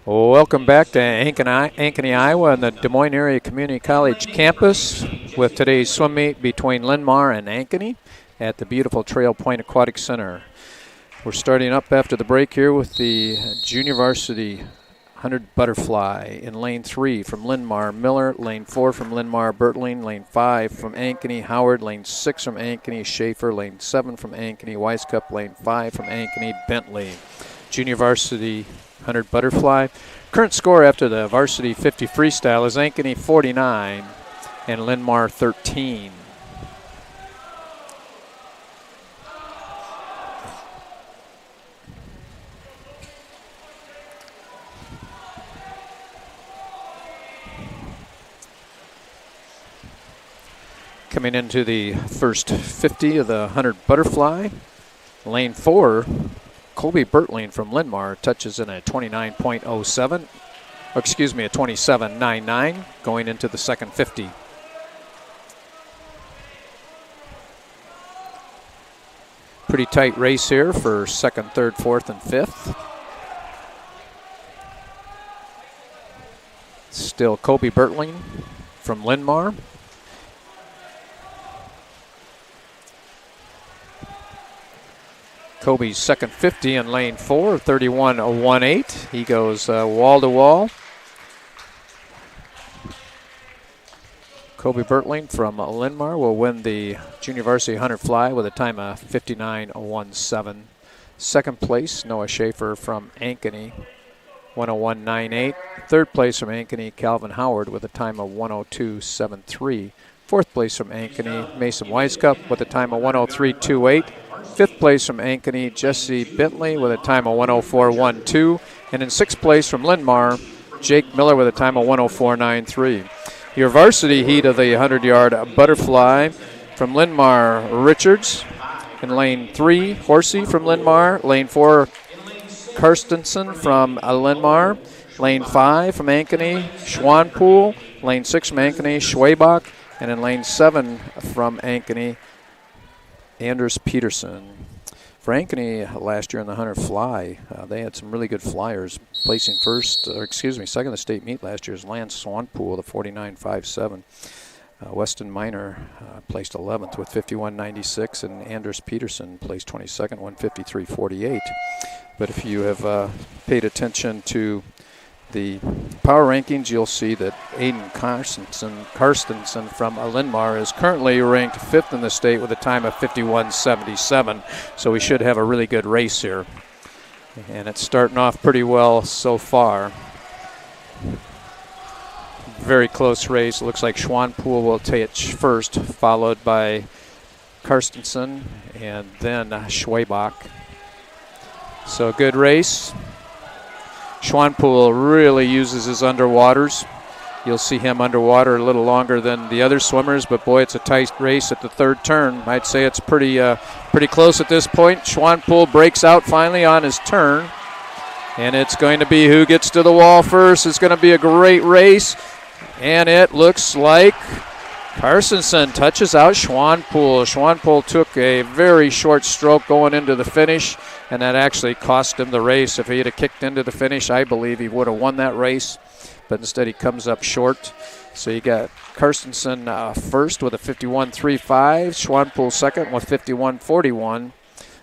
Welcome back to Ankeny, Iowa, and the Des Moines Area Community College campus with today's swim meet between Linn-Mar and Ankeny at the beautiful Trail Point Aquatic Center. We're starting up after the break here with the junior varsity 100 butterfly in lane 3 from Linn-Mar, Miller, lane 4 from Linn-Mar, Bertling, lane 5 from Ankeny, Howard, lane 6 from Ankeny, Schaefer, lane 7 from Ankeny, Weiskup, lane 5 from Ankeny, Bentley. Junior varsity 100 butterfly. Current score after the varsity 50 freestyle is Ankeny 49 and Linn-Mar 13. Coming into the first 50 of the 100 butterfly, lane 4, Colby Bertling from Linn-Mar touches in a 29.07, a 27.99 going into the second 50. Pretty tight race here for second, third, fourth, and fifth. Still Colby Bertling from Linn-Mar. Kobe's second 50 in lane 4, 31.18. He goes wall to wall. Kobe Bertling from Linn-Mar will win the junior varsity 100 fly with a time of 59.17. Second place, Noah Schaefer from Ankeny, 101.98. Third place from Ankeny, Calvin Howard with a time of 102.73. Fourth place from Ankeny, Mason Weiskup with a time of 103.28. Fifth place from Ankeny, Jesse Bentley with a time of 104.12. And in sixth place from Linn-Mar, Jake Miller with a time of 104.93. Your varsity heat of the 100-yard butterfly from Linn-Mar, Richards. In lane 3, Horsey from Linn-Mar. Lane 4, Karstensen from Linn-Mar. Lane 5 from Ankeny, Schwanpool. Lane 6 from Ankeny, Schwabach. And in lane 7 from Ankeny, Anders Peterson. For Ankeny last year in the 100 fly, they had some really good flyers. Placing second in the state meet last year is Lance Swanpool, the 49.57. Weston Minor placed 11th with 51.96, and Anders Peterson placed 22nd, 153.48. But if you have paid attention to the power rankings, you'll see that Aiden Karstensen from Linn-Mar is currently ranked 5th in the state with a time of 51.77. So we should have a really good race here. And it's starting off pretty well so far. Very close race. Looks like Schwanpool will take first, followed by Karstensen and then Schwabach. So a good race. Schwanpool really uses his underwaters. You'll see him underwater a little longer than the other swimmers, but boy, it's a tight race at the third turn. I'd say it's pretty close at this point. Schwanpool breaks out finally on his turn, and it's going to be who gets to the wall first. It's going to be a great race, and it looks like Karstensen touches out Schwanpool. Schwanpool took a very short stroke going into the finish, and that actually cost him the race. If he had kicked into the finish, I believe he would have won that race, but instead he comes up short. So you got Karstensen first with a 51.35, Schwanpool second with 51.41.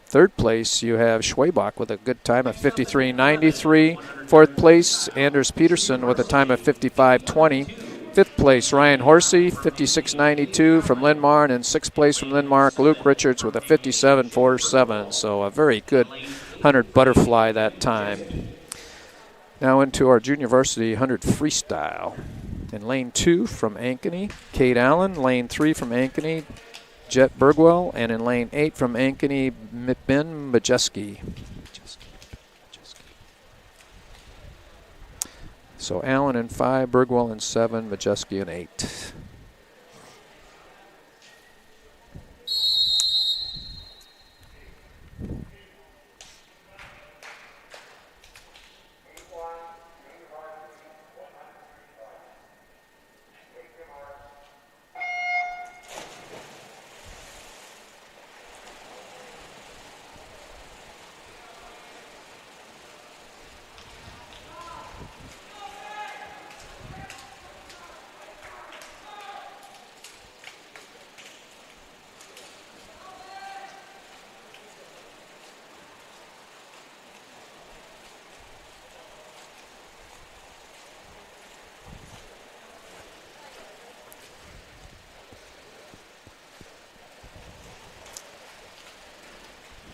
Third place, you have Schwabach with a good time of 53.93. Fourth place, Anders Peterson with a time of 55.20. Fifth place, Ryan Horsey, 56.92 from Linn-Mar. And in sixth place from Linn-Mar, Luke Richards with a 57.47. So a very good 100 butterfly that time. Now into our junior varsity 100 freestyle. In lane 2 from Ankeny, Kate Allen. Lane 3 from Ankeny, Jet Bergwell. And in lane 8 from Ankeny, Ben Majeski. So Allen in 5, Bergwell in 7, Majeski in 8.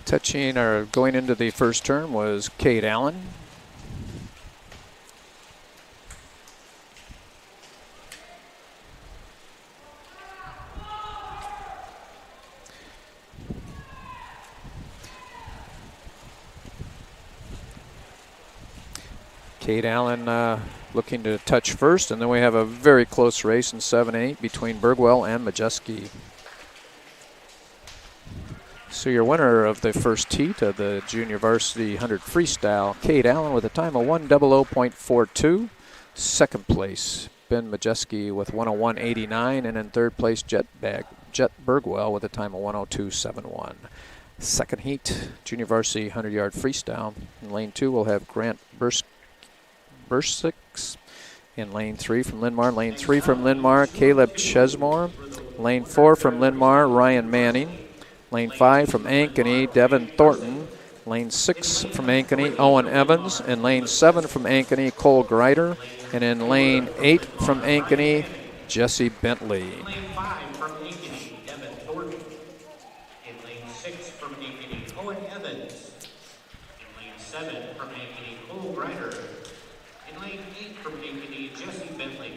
Touching or going into the first turn was Kate Allen. Kate Allen looking to touch first, and then we have a very close race in 7-8 between Bergwell and Majeski. So your winner of the first heat of the Junior Varsity 100 Freestyle, Kate Allen with a time of 1:00.42. Second place, Ben Majeski with 1:01.89, and in third place, Jet Bergwell with a time of 1:02.71. Second heat, Junior Varsity 100-yard Freestyle. In lane 2, we'll have Grant Bursix. In lane 3 from Linn-Mar. Lane 3 from Linn-Mar, Caleb Chesmore. Lane 4 from Linn-Mar, Ryan Manning. Lane 5 from Ankeny, Devin Thornton. Lane 6 from Ankeny, Owen Evans. In lane 7 from Ankeny, Cole Greider. And in lane 8 from Ankeny, Jesse Bentley. Lane 5 from Ankeny, Devin Thornton. In lane 6 from Ankeny, Owen Evans. In lane 7 from Ankeny, Cole Greider. In lane 8 from Ankeny, Jesse Bentley.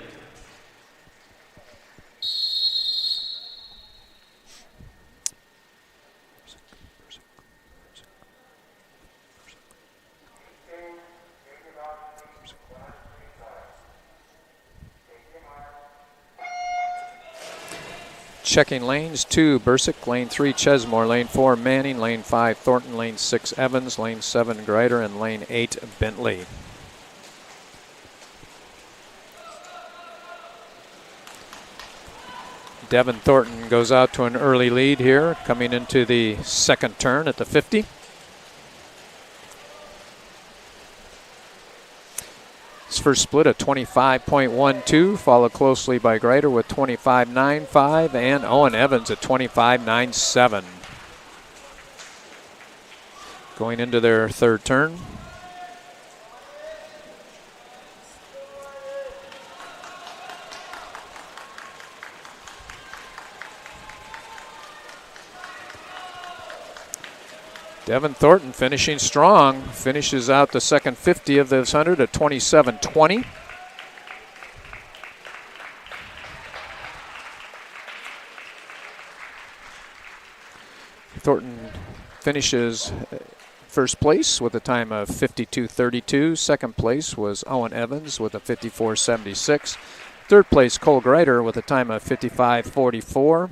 Checking lanes, 2 Bursick, lane 3 Chesmore, lane 4 Manning, lane 5 Thornton, lane 6 Evans, lane 7 Greider, and lane 8 Bentley. Devin Thornton goes out to an early lead here, coming into the second turn at the 50. His first split at 25.12, followed closely by Greider with 25.95 and Owen Evans at 25.97. Going into their third turn. Devin Thornton finishing strong, finishes out the second 50 of this 100 at 27.20. Thornton finishes first place with a time of 52.32. Second place was Owen Evans with a 54.76. Third place, Cole Greider with a time of 55.44.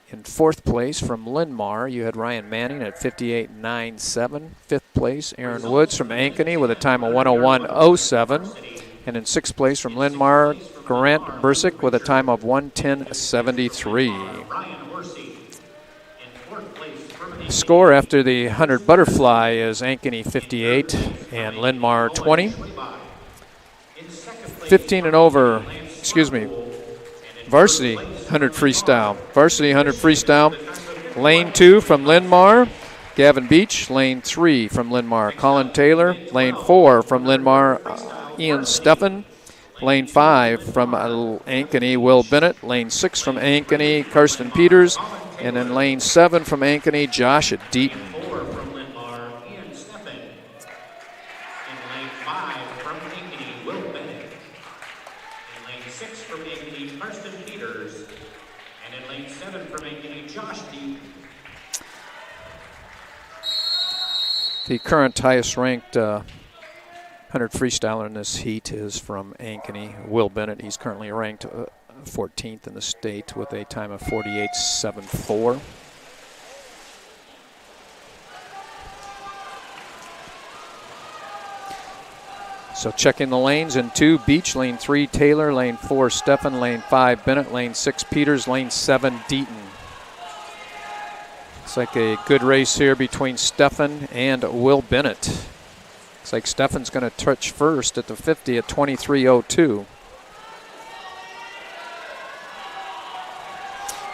In fourth place from Linn-Mar, you had Ryan Manning at 58.97. Fifth place, Aaron Woods from Ankeny with a time of 101.07. And in sixth place from Linn-Mar, Grant Bursick with a time of 110.73. Score after the 100 butterfly is Ankeny 58 and Linn-Mar 20. 15 and over, Varsity 100 Freestyle. Varsity 100 Freestyle. Lane 2 from Linn-Mar, Gavin Beach. Lane 3 from Linn-Mar, Colin Taylor. Lane 4 from Linn-Mar, Ian Steffen. Lane 5 from Ankeny, Will Bennett. Lane 6 from Ankeny, Karsten Peters. And in lane 7 from Ankeny, Josh Deaton. The current highest ranked 100 freestyler in this heat is from Ankeny, Will Bennett. He's currently ranked 14th in the state with a time of 48.74. So checking the lanes in 2, Beach, lane 3, Taylor, lane 4, Steffen, lane 5, Bennett, lane 6, Peters, lane 7, Deaton. Looks like a good race here between Steffen and Will Bennett. Looks like Steffen's going to touch first at the 50 at 23.02.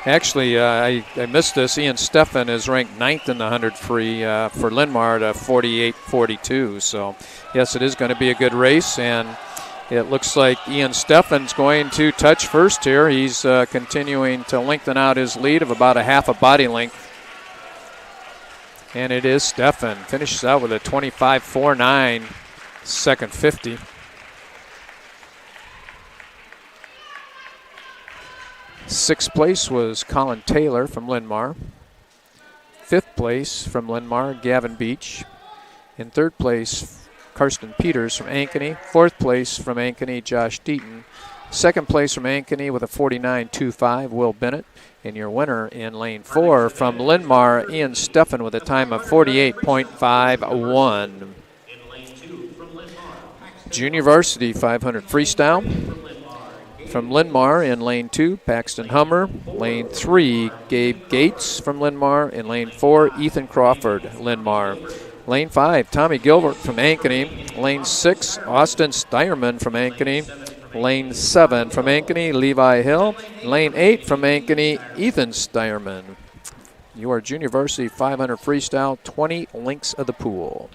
Actually, I missed this. Ian Steffen is ranked 9th in the 100 free for Linn-Mar at 48.42. So, yes, it is going to be a good race, and it looks like Ian Steffen's going to touch first here. He's continuing to lengthen out his lead of about a half a body length. And it is Steffen. Finishes out with a 25.49, second 50. Sixth place was Colin Taylor from Linn-Mar. Fifth place from Linn-Mar, Gavin Beach. In third place, Karsten Peters from Ankeny. Fourth place from Ankeny, Josh Deaton. Second place from Ankeny with a 49.25, Will Bennett. And your winner in lane 4 from Linn-Mar, Ian Steffen with a time of 48.51. Junior Varsity 500 freestyle. From Linn-Mar in lane 2, Paxton Hummer. Lane 3, Gabe Gates from Linn-Mar. In lane 4, Ethan Crawford, Linn-Mar. Lane 5, Tommy Gilbert from Ankeny. Lane 6, Austin Steierman from Ankeny. Lane 7 from Ankeny, Levi Hill. Lane 8 from Ankeny, Ethan Steierman. You are Junior Varsity 500 freestyle, 20 links of the pool.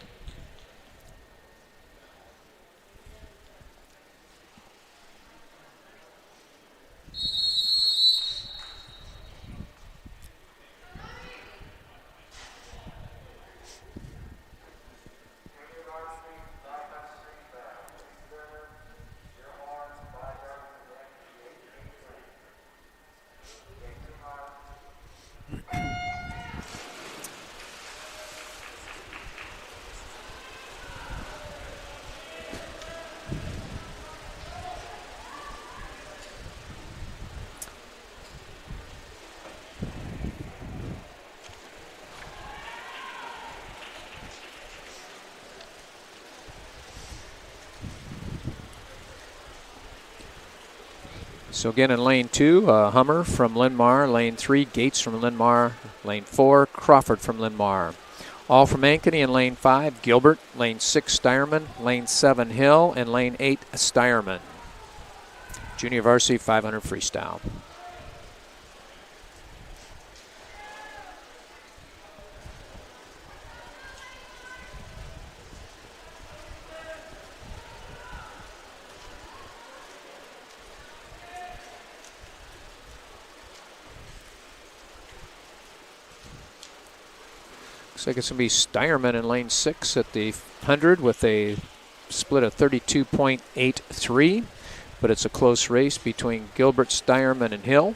So again in lane 2, Hummer from Linn-Mar. Lane 3, Gates from Linn-Mar. Lane 4, Crawford from Linn-Mar. All from Ankeny in lane 5, Gilbert. Lane 6, Steierman. Lane 7, Hill. And lane 8, Steierman. Junior Varsity 500 freestyle. Looks like it's going to be Steierman in lane 6 at the 100 with a split of 32.83. But it's a close race between Gilbert, Steierman, and Hill.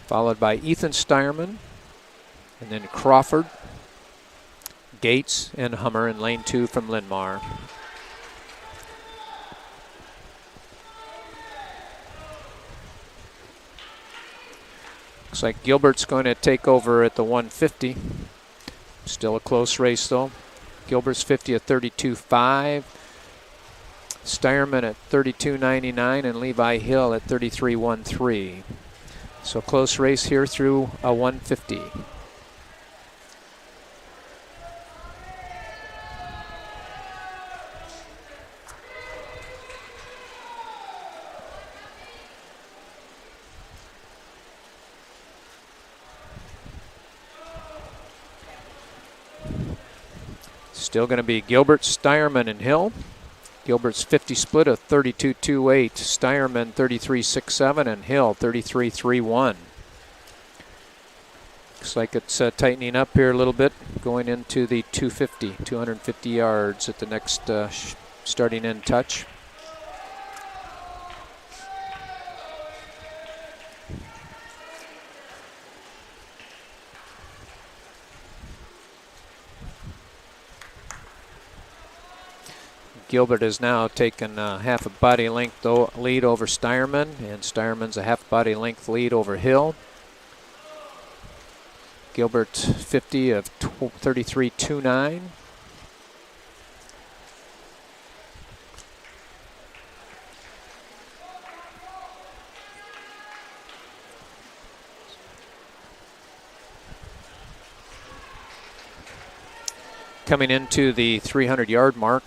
Followed by Ethan Steierman. And then Crawford, Gates, and Hummer in lane 2 from Linn-Mar. Looks like Gilbert's going to take over at the 150. Still a close race, though. Gilbert's 50 at 32.5. Steierman at 32.99 and Levi Hill at 33.13. So close race here through a 150. Still going to be Gilbert, Steierman, and Hill. Gilbert's 50 split of 32.28, Steierman 33.67, and Hill 33.31. Looks like it's tightening up here a little bit, going into the 250 yards at the next starting end touch. Gilbert has now taken half a body length lead over Steierman, and Steierman's a half body length lead over Hill. Gilbert 50 of 33.29. Coming into the 300-yard mark.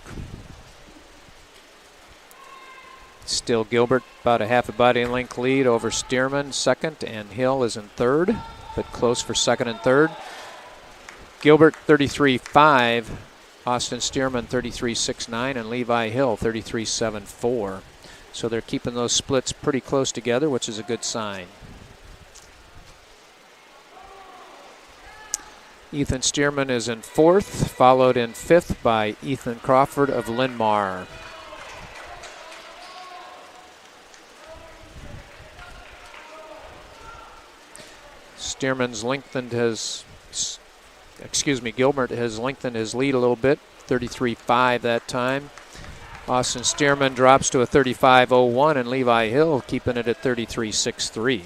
Still Gilbert about a half a body length lead over Steierman, second, and Hill is in third, but close for second and third. Gilbert 33.5, Austin Steierman 33.69, and Levi Hill 33.74. So they're keeping those splits pretty close together, which is a good sign. Ethan Stearman is in 4th, followed in 5th by Ethan Crawford of Linn-Mar. Gilbert has lengthened his lead a little bit, 33.5 that time. Austin Stearman drops to a 35.01, and Levi Hill keeping it at 33.63.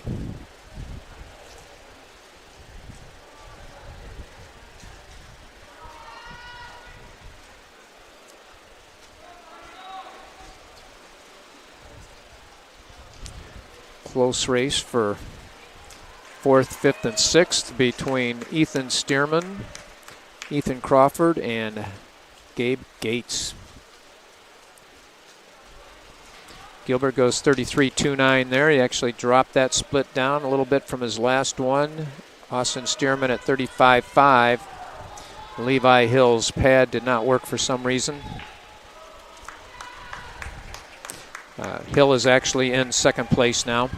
Close race for 4th, 5th, and 6th between Ethan Stearman, Ethan Crawford, and Gabe Gates. Gilbert goes 33.29 there. He actually dropped that split down a little bit from his last one. Austin Stearman at 35.5. Levi Hill's pad did not work for some reason. Hill is actually in 2nd place now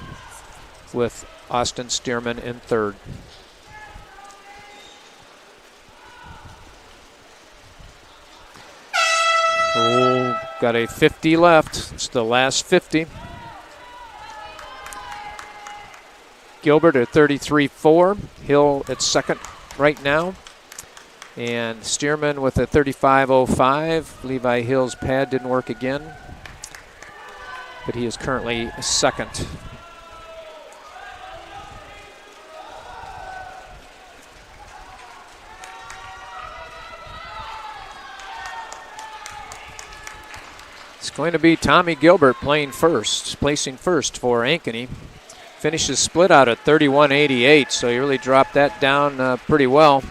with Austin Stearman in 3rd. Oh, got a 50 left. It's the last 50. Gilbert at 33.4. Hill at 2nd right now. And Stearman with a 35.05. Levi Hill's pad didn't work again, but he is currently 2nd. It's going to be Tommy Gilbert placing first for Ankeny. Finishes split out at 31.88, so he really dropped that down pretty well.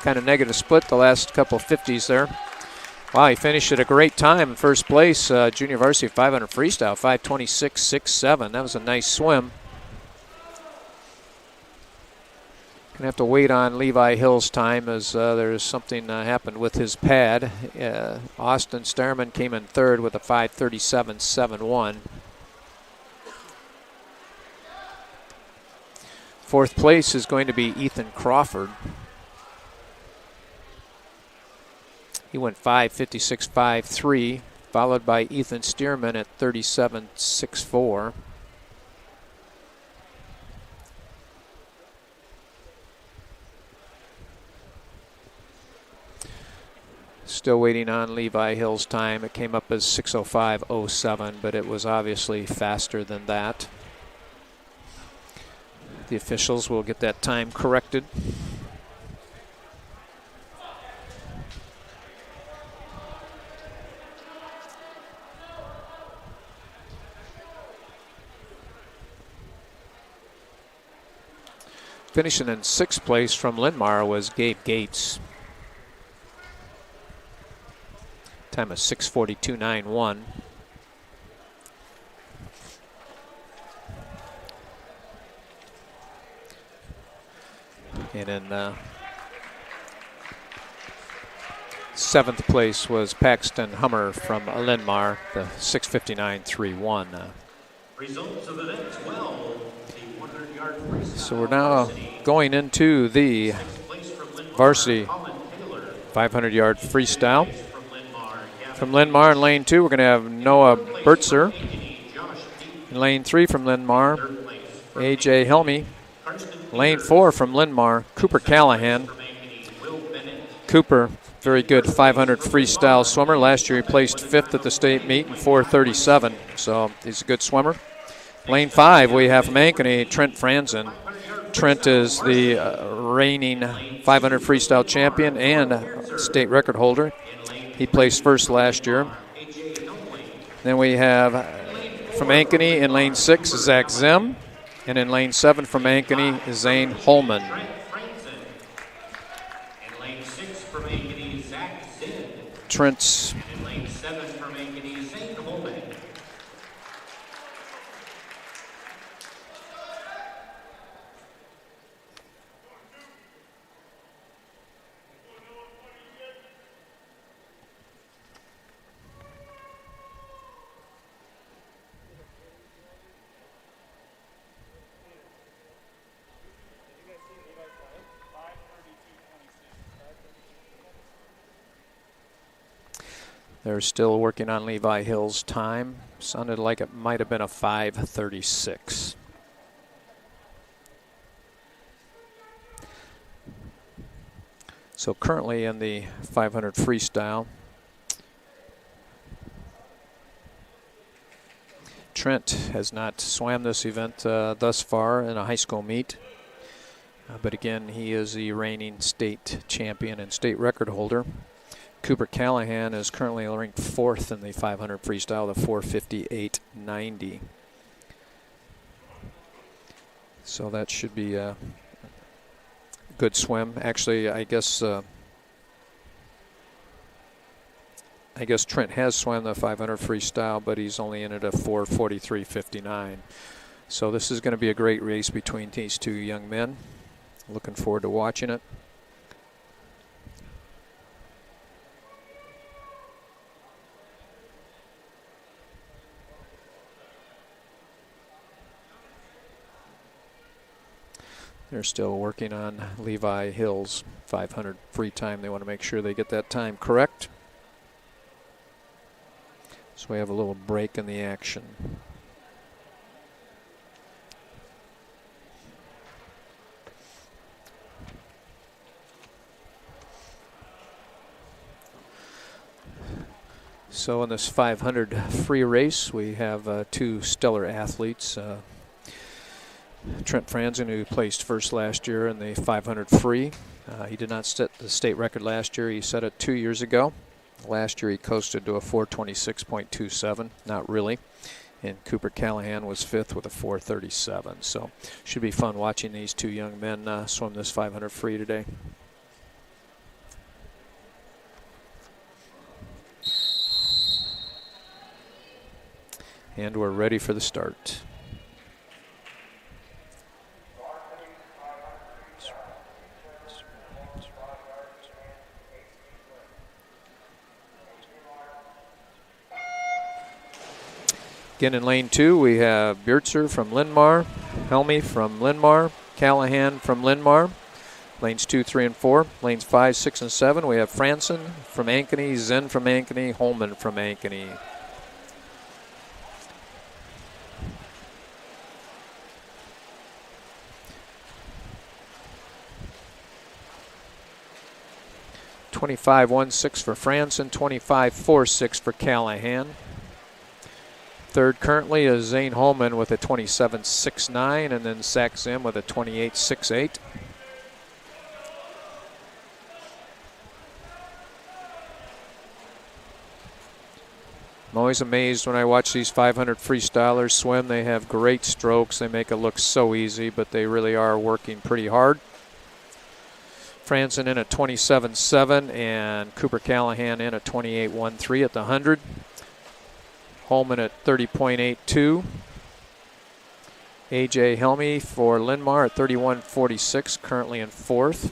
Kind of negative split the last couple of 50s there. Wow, he finished at a great time in first place. Junior Varsity 500 freestyle, 5:26.67. That was a nice swim. Gonna have to wait on Levi Hill's time as there's something happened with his pad. Austin Stearman came in 3rd with a 5:37.71. 4th place is going to be Ethan Crawford. He went 5:56.53, followed by Ethan Stearman at 37.64. Still waiting on Levi Hill's time. It came up as 6:05.07, but it was obviously faster than that. The officials will get that time corrected. Finishing in 6th place from Linn-Mar was Gabe Gates. Time of 6:42.91. And in 7th place was Paxton Hummer from Linn-Mar, the 6:59.31. Results of event 12, the 100-yard freestyle. So we're now going into the Varsity 500-yard freestyle. From Linn-Mar in lane 2, we're going to have Noah Bertzer. In lane 3 from Linn-Mar, A.J. Helmy. Lane 4 from Linn-Mar, Cooper Callahan. Cooper, very good 500 freestyle swimmer. Last year he placed 5th at the state meet in 4:37, so he's a good swimmer. Lane 5, we have from Ankeny, Trent Franzen. Trent is the reigning 500 freestyle champion and state record holder. He placed 1st last year. Then we have from Ankeny in lane 6, Zach Zim. And in lane 7 from Ankeny is Zane Holman. In lane 6 from Ankeny, Zach Zinn. Trent's. In lane 7 from Ankeny, Zane Holman. They're still working on Levi Hill's time. Sounded like it might have been a 5:36. So currently in the 500 freestyle, Trent has not swam this event thus far in a high school meet. But again, he is the reigning state champion and state record holder. Cooper Callahan is currently ranked 4th in the 500 freestyle, the 4:58.90. So that should be a good swim. Actually, I guess Trent has swam the 500 freestyle, but he's only in it at 4:43.59. So this is going to be a great race between these two young men. Looking forward to watching it. They're still working on Levi Hill's 500 free time. They want to make sure they get that time correct. So we have a little break in the action. So in this 500 free race, we have two stellar athletes. Trent Franzen, who placed first last year in the 500 free. He did not set the state record last year. He set it 2 years ago. Last year he coasted to a 4:26.27. Not really. And Cooper Callahan was 5th with a 4:37. So should be fun watching these two young men swim this 500 free today. And we're ready for the start. Again in lane 2, we have Biertzer from Linn-Mar, Helmy from Linn-Mar, Callahan from Linn-Mar. Lanes 2, 3, and 4. Lanes 5, 6, and 7, we have Franzen from Ankeny, Zen from Ankeny, Holman from Ankeny. $25.16 for Franzen, $25.46 for Callahan. Third currently is Zane Holman with a 27.69, and then Zach Zim with a 28.68. I'm always amazed when I watch these 500 freestylers swim. They have great strokes. They make it look so easy, but they really are working pretty hard. Franzen in at 27.7 and Cooper Callahan in at 28.13 at the 100. Holman at 30.82. AJ Helmy for Linn-Mar at 31.46, currently in 4th.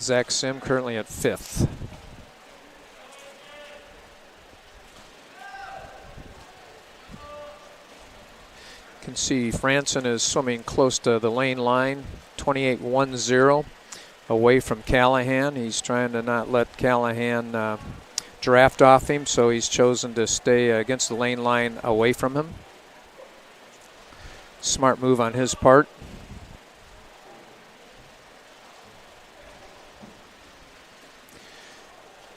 Zach Sim currently at 5th. You can see Franzen is swimming close to the lane line, 28.10 away from Callahan. He's trying to not let Callahan draft off him, so he's chosen to stay against the lane line away from him. Smart move on his part.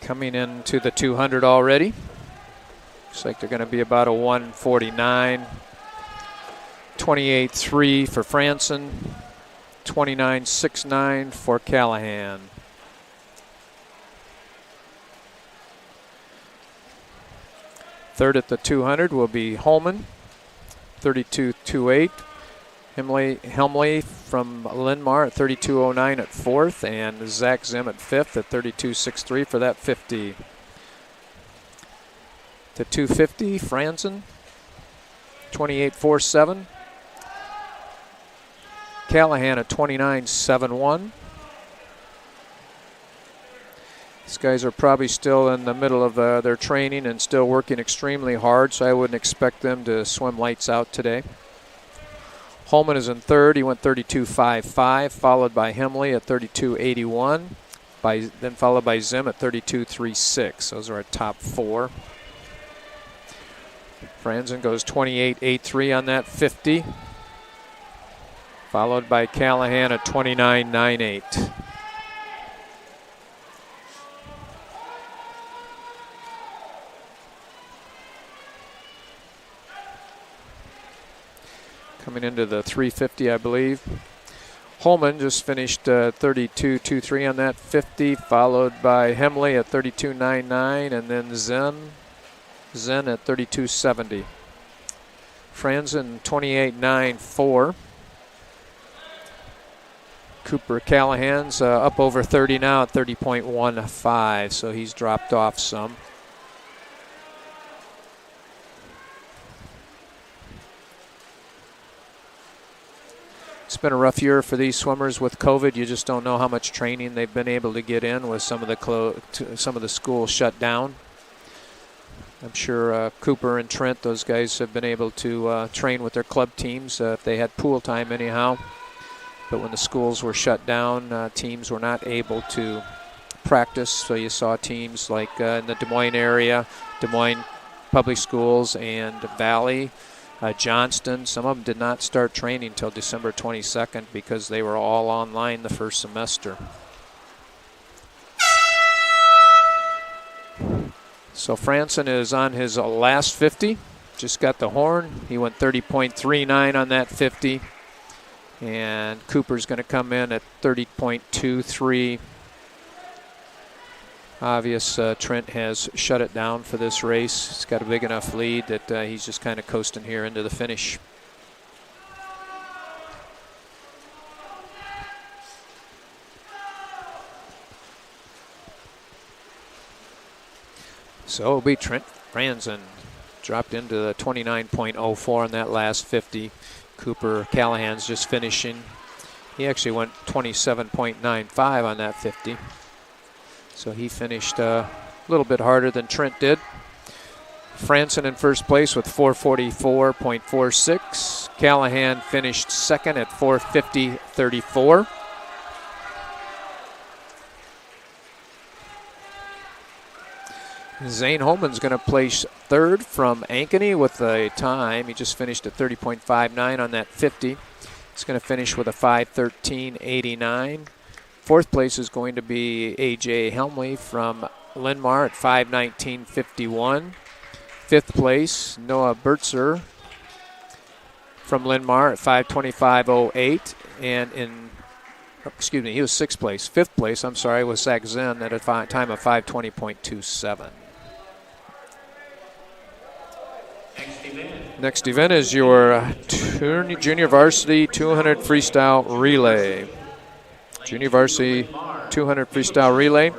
Coming into the 200 already. Looks like they're going to be about a 149. 28.3 for Franzen. 29.69 for Callahan. Third at the 200 will be Holman, 32.28. Helmley from Linn-Mar at 32.09 at 4th, and Zach Zim at 5th at 32.63 for that 50. The 250, Franzen, 28.47. Callahan at 29.71. These guys are probably still in the middle of their training and still working extremely hard, so I wouldn't expect them to swim lights out today. Holman is in 3rd. He went 32.55, followed by Helmley at 32.81. then followed by Zim at 32.36. Those are our top 4. Franzen goes 28.83 on that 50, followed by Callahan at 29.98. Coming into the 350, I believe. Holman just finished 32.23 on that 50, followed by Hemley at 32.99, and then Zen at 32.70. Franzen 28.94. Cooper Callahan's up over 30 now at 30.15, so he's dropped off some. It's been a rough year for these swimmers with COVID. You just don't know how much training they've been able to get in with some of the schools shut down. I'm sure Cooper and Trent, those guys have been able to train with their club teams if they had pool time anyhow. But when the schools were shut down, teams were not able to practice. So you saw teams like in the Des Moines area, Des Moines Public Schools and Valley, Johnston. Some of them did not start training until December 22nd because they were all online the first semester. So Franzen is on his last 50. Just got the horn. He went 30.39 on that 50. And Cooper's going to come in at 30.23. Obvious Trent has shut it down for this race. He's got a big enough lead that he's just kind of coasting here into the finish. So it'll be Trent Franzen. Dropped into the 29.04 on that last 50. Cooper Callahan's just finishing. He actually went 27.95 on that 50. So he finished a little bit harder than Trent did. Franzen in first place with 444.46. Callahan finished second at 450.34. Zane Holman's going to place third from Ankeny with a time. He just finished at 30.59 on that 50. He's going to finish with a 5:13.89. Fourth place is going to be A.J. Helmley from Linn-Mar at 5:19.51. Fifth place, Noah Bertzer from Linn-Mar at 5:25.08. And he was sixth place. Fifth place, was Zach Zen at a time of 5:20.27. Next event is your junior varsity 200 freestyle relay. Junior varsity 200 freestyle relay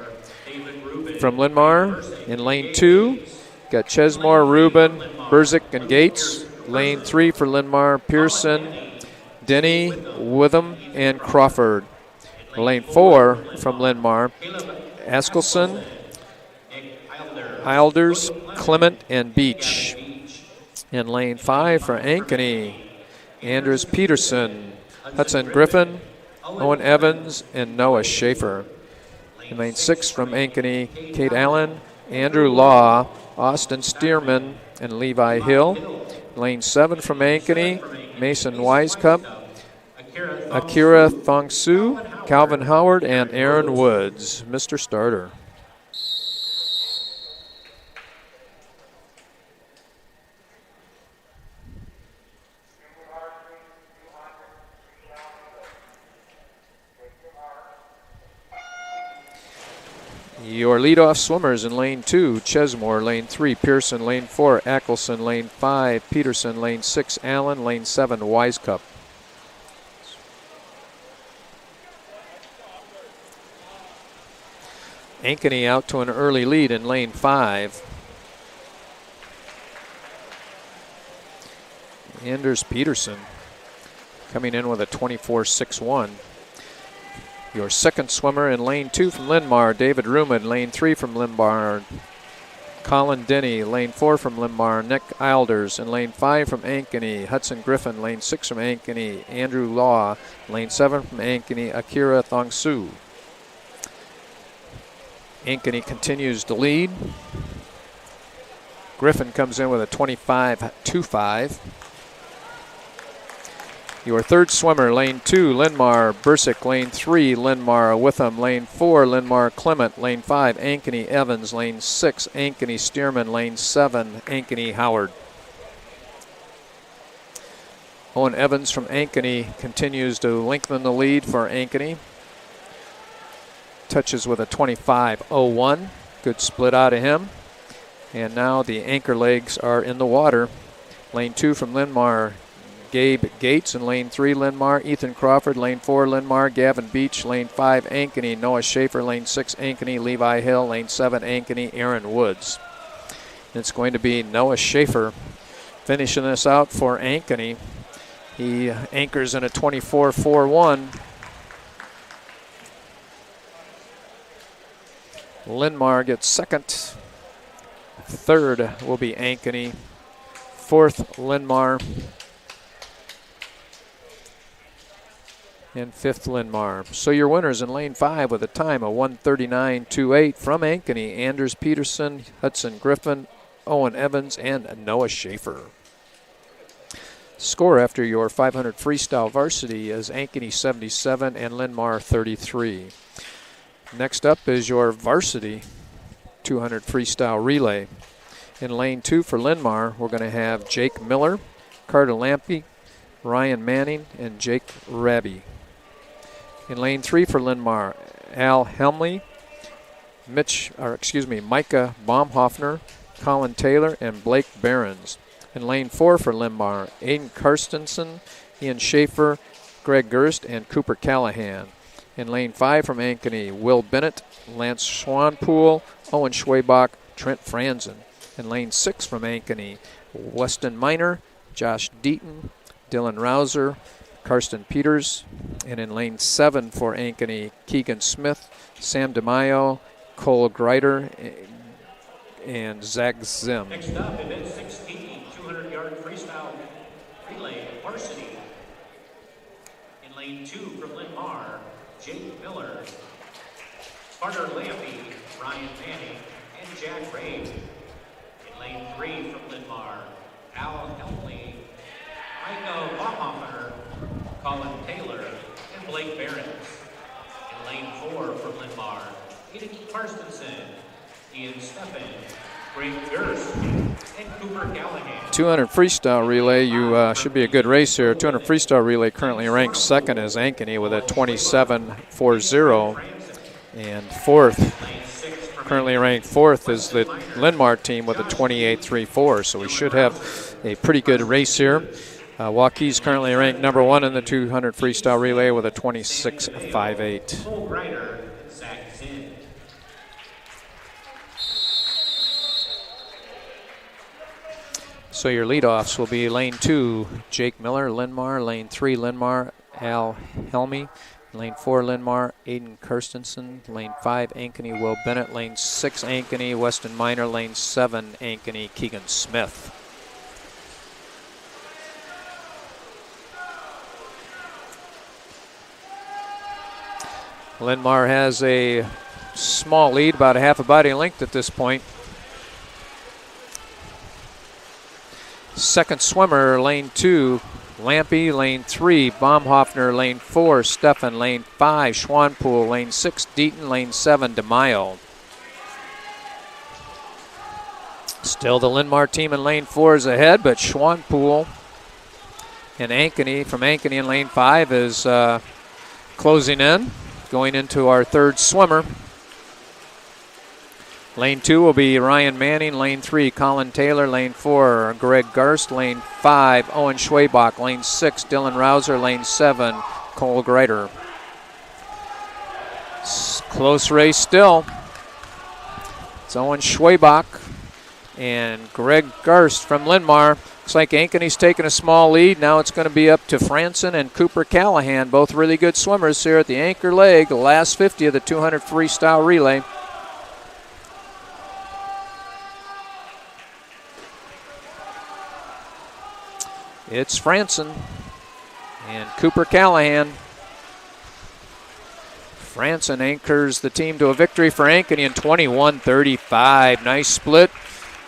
from Linn-Mar in lane 2. Got Chesmore, Rubin, Berzik, and Gates. Lane 3 for Linn-Mar, Pearson, Denny, Witham, and Crawford. Lane 4 from Linn-Mar, Askelson, Ilders, Clement, and Beach. In lane 5 for Ankeny, Andrews Peterson, Hudson Griffin, Owen Evans, and Noah Schaefer. In lane 6 from Ankeny, Kate Allen, Andrew Law, Austin Stearman, and Levi Hill. Lane 7 from Ankeny, Mason Wisecup, Akira Thongsu, Calvin Howard, and Aaron Woods. Mr. Starter. Your leadoff swimmers in lane 2, Chesmore, lane 3, Pearson, lane 4, Ackelson, lane 5, Peterson, lane 6, Allen, lane 7, Wisecup. Ankeny out to an early lead in lane 5. Anders Peterson coming in with a 24.61. Your second swimmer in lane 2 from Linn-Mar, David Ruman. Lane 3 from Linn-Mar, Colin Denny. Lane 4 from Linn-Mar, Nick Ilders. And lane 5 from Ankeny, Hudson Griffin. Lane 6 from Ankeny, Andrew Law. Lane 7 from Ankeny, Akira Thongsu. Ankeny continues to lead. Griffin comes in with a 25.25. Your third swimmer, lane 2, Linn-Mar Bursick, lane 3, Linn-Mar Witham, lane 4, Linn-Mar Clement, lane 5, Ankeny Evans, lane 6, Ankeny Stearman, lane 7, Ankeny Howard. Owen Evans from Ankeny continues to lengthen the lead for Ankeny. Touches with a 25.01. Good split out of him. And now the anchor legs are in the water. Lane 2 from Linn-Mar, Gabe Gates. In lane 3, Linn-Mar, Ethan Crawford. Lane 4, Linn-Mar, Gavin Beach. Lane 5, Ankeny, Noah Schaefer. Lane 6, Ankeny, Levi Hill. Lane 7, Ankeny, Aaron Woods. It's going to be Noah Schaefer finishing this out for Ankeny. He anchors in a 24.41. Linn-Mar gets second. Third will be Ankeny. Fourth, Linn-Mar. And fifth, Linn-Mar. So your winners in lane 5 with a time of 1:39.28 from Ankeny: Anders Peterson, Hudson Griffin, Owen Evans, and Noah Schaefer. Score after your 500 freestyle varsity is Ankeny 77 and Linn-Mar 33. Next up is your varsity 200 freestyle relay. In lane 2 for Linn-Mar, we're going to have Jake Miller, Carter Lampe, Ryan Manning, and Jake Raby. In lane 3 for Linn-Mar, Al Helmley, Micah Baumhoffner, Colin Taylor, and Blake Behrens. In lane 4 for Linn-Mar, Aiden Karstensen, Ian Schaefer, Greg Gerst, and Cooper Callahan. In lane 5 from Ankeny, Will Bennett, Lance Schwanpool, Owen Schwabach, Trent Franzen. In lane 6 from Ankeny, Weston Miner, Josh Deaton, Dylan Rouser, Karsten Peters. And in lane 7 for Ankeny, Keegan Smith, Sam DeMaio, Cole Greider, and Zach Zim. Next up, event 16, 200-yard freestyle relay varsity. In lane 2 from Linn-Mar, Jake Miller, Carter Lampe, Ryan Manning, and Jack Rabe. In lane 3 from Linn-Mar, Al Helmley, Micah Baumhoffner, Colin Taylor, and Blake Behrens. In lane 4 from Linn-Mar, Aiden Karstensen, Ian Steffen, Greg Gerst, and Cooper Callahan. 200 freestyle relay, you should be a good race here. 200 freestyle relay currently ranked second is Ankeny with a 27.40, and currently ranked fourth is the Linn-Mar team with a 28.34. So we should have a pretty good race here. Waukees currently ranked number 1 in the 200 freestyle relay with a 26.58. So your leadoffs will be lane 2, Jake Miller, Linn-Mar. Lane 3, Linn-Mar, Al Helmey. Lane 4, Linn-Mar, Aiden Kirstensen. Lane 5, Ankeny, Will Bennett. Lane 6, Ankeny, Weston Miner. Lane 7, Ankeny, Keegan Smith. Linn-Mar has a small lead, about a half a body length at this point. Second swimmer, lane 2, Lampe. Lane 3, Baumhoffner. Lane 4, Steffen. Lane 5, Schwanpool. Lane 6, Deaton. Lane 7, DeMaio. Still the Linn-Mar team in lane 4 is ahead, but Schwanpool and Ankeny from Ankeny in lane 5 is closing in, going into our third swimmer. Lane 2 will be Ryan Manning. Lane 3, Colin Taylor. Lane 4, Greg Garst. Lane 5, Owen Schwabach. Lane 6, Dylan Rouser. Lane 7, Cole Greider. Close race still. It's Owen Schwabach and Greg Garst from Linn-Mar. Looks like Ankeny's taking a small lead. Now it's going to be up to Franzen and Cooper Callahan, both really good swimmers here at the anchor leg, the last 50 of the 200 freestyle relay. It's Franzen and Cooper Callahan. Franson anchors the team to a victory for Ankeny in 21-35. Nice split.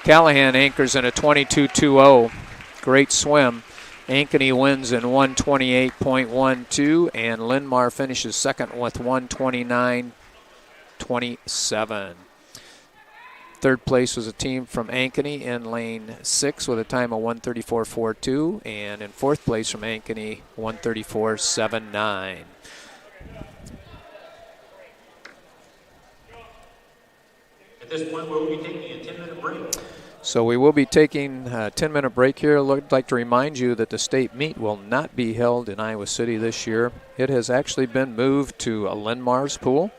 Callahan anchors in a 22-2-0. Great swim. Ankeny wins in 128.12, and Linn-Mar finishes second with 129.27. Third place was a team from Ankeny in lane 6 with a time of 134.42, and in fourth place from Ankeny, 134.79. At this point, we'll be taking a 10-minute break. So we will be taking a 10-minute break here. I'd like to remind you that the state meet will not be held in Iowa City this year. It has actually been moved to Linn-Mar's pool.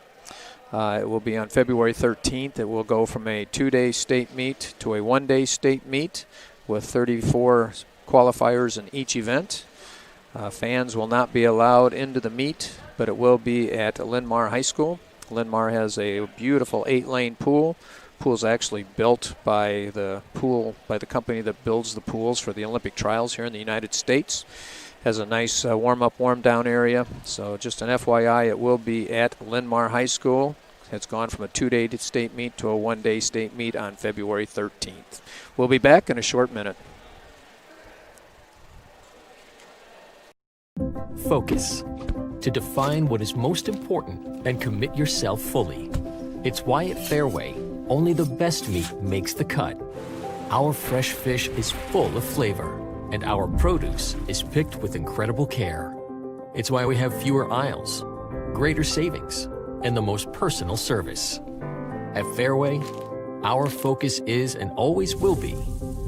It will be on February 13th. It will go from a 2-day state meet to a 1-day state meet with 34 qualifiers in each event. Fans will not be allowed into the meet, but it will be at Linn-Mar High School. Linn-Mar has a beautiful 8-lane pool. Pool's actually built by the company that builds the pools for the Olympic trials here in the United States. Has a nice warm-up, warm-down area. So just an FYI, it will be at Linn-Mar High School. It's gone from a 2-day state meet to a 1-day state meet on February 13th. We'll be back in a short minute. Focus. To define what is most important and commit yourself fully. It's why at Fairway, only the best meat makes the cut. Our fresh fish is full of flavor, and our produce is picked with incredible care. It's why we have fewer aisles, greater savings, and the most personal service. At Fairway, our focus is and always will be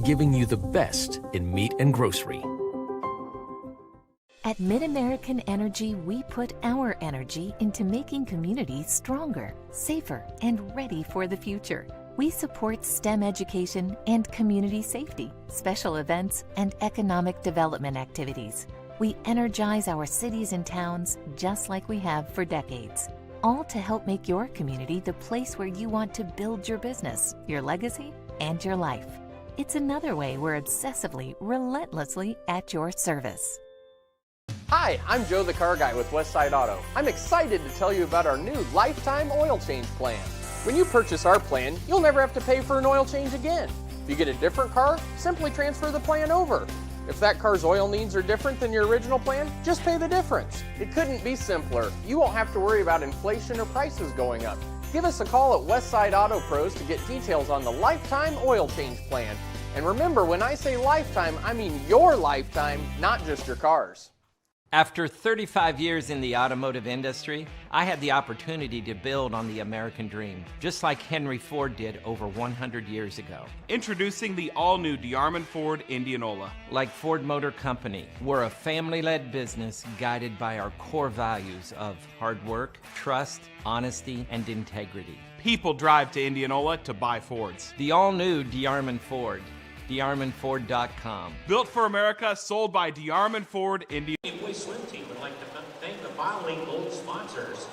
giving you the best in meat and grocery. At Mid-American Energy, we put our energy into making communities stronger, safer, and ready for the future. We support STEM education and community safety, special events, and economic development activities. We energize our cities and towns just like we have for decades, all to help make your community the place where you want to build your business, your legacy, and your life. It's another way we're obsessively, relentlessly at your service. Hi, I'm Joe the Car Guy with Westside Auto. I'm excited to tell you about our new lifetime oil change plan. When you purchase our plan, you'll never have to pay for an oil change again. If you get a different car, simply transfer the plan over. If that car's oil needs are different than your original plan, just pay the difference. It couldn't be simpler. You won't have to worry about inflation or prices going up. Give us a call at Westside Auto Pros to get details on the lifetime oil change plan. And remember, when I say lifetime, I mean your lifetime, not just your car's. After 35 years in the automotive industry, I had the opportunity to build on the American dream, just like Henry Ford did over 100 years ago. Introducing the all-new DeArmond Ford Indianola. Like Ford Motor Company, we're a family-led business guided by our core values of hard work, trust, honesty, and integrity. People drive to Indianola to buy Fords. The all-new DeArmond Ford. DeArmondFord.com. Built for America, sold by DeArmond Ford Indianola. The Boys Swim Team would like to thank the following gold sponsors.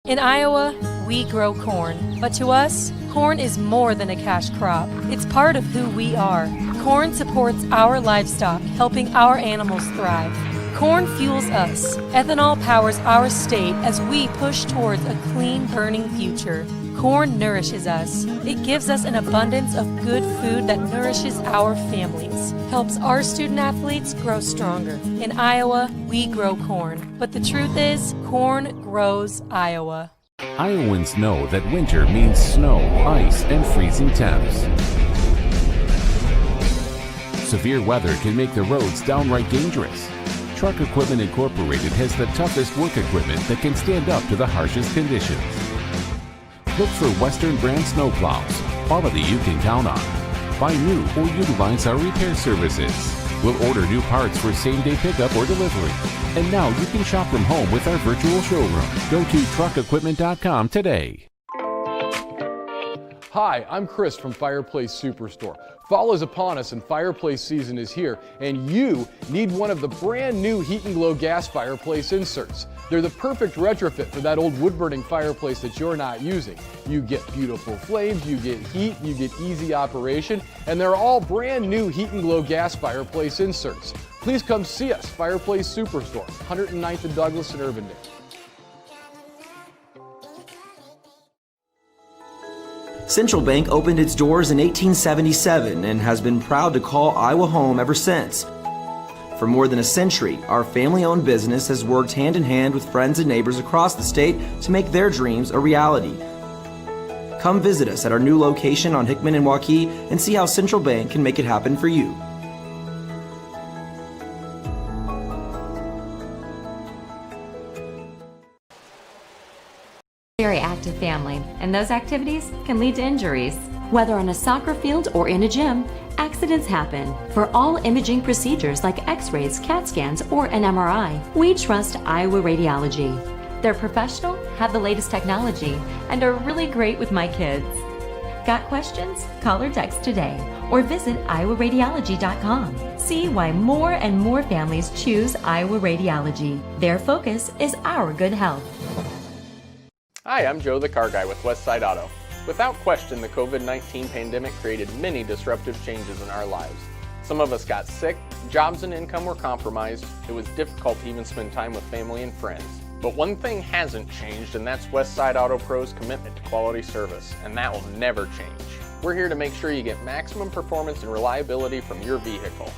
In Iowa, we grow corn, but to us, corn is more than a cash crop. It's part of who we are. Corn supports our livestock, helping our animals thrive. Corn fuels us. Ethanol powers our state as we push towards a clean, burning future. Corn nourishes us. It gives us an abundance of good food that nourishes our families, helps our student athletes grow stronger. In Iowa, we grow corn. But the truth is, corn grows Iowa. Iowans know that winter means snow, ice, and freezing temps. Severe weather can make the roads downright dangerous. Truck Equipment Incorporated has the toughest work equipment that can stand up to the harshest conditions. Look for Western brand snowplows, quality you can count on. Buy new or utilize our repair services. We'll order new parts for same-day pickup or delivery. And now you can shop from home with our virtual showroom. Go to truckequipment.com today. Hi, I'm Chris from Fireplace Superstore. Fall is upon us and fireplace season is here, and you need one of the brand new Heat and Glow gas fireplace inserts. They're the perfect retrofit for that old wood-burning fireplace that you're not using. You get beautiful flames, you get heat, you get easy operation, and they're all brand new Heat and Glow gas fireplace inserts. Please come see us, Fireplace Superstore, 109th and Douglas in Urbandale. Central Bank opened its doors in 1877 and has been proud to call Iowa home ever since. For more than a century, our family-owned business has worked hand in hand with friends and neighbors across the state to make their dreams a reality. Come visit us at our new location on Hickman and Waukee and see how Central Bank can make it happen for you. Very active family, and those activities can lead to injuries. Whether on a soccer field or in a gym, accidents happen. For all imaging procedures like x-rays, CAT scans, or an MRI, we trust Iowa Radiology. They're professional, have the latest technology, and are really great with my kids. Got questions? Call or text today, or visit iowaradiology.com. See why more and more families choose Iowa Radiology. Their focus is our good health. Hi, I'm Joe the Car Guy with Westside Auto. Without question, the COVID-19 pandemic created many disruptive changes in our lives. Some of us got sick, jobs and income were compromised, it was difficult to even spend time with family and friends. But one thing hasn't changed, and that's Westside Auto Pro's commitment to quality service, and that will never change. We're here to make sure you get maximum performance and reliability from your vehicle.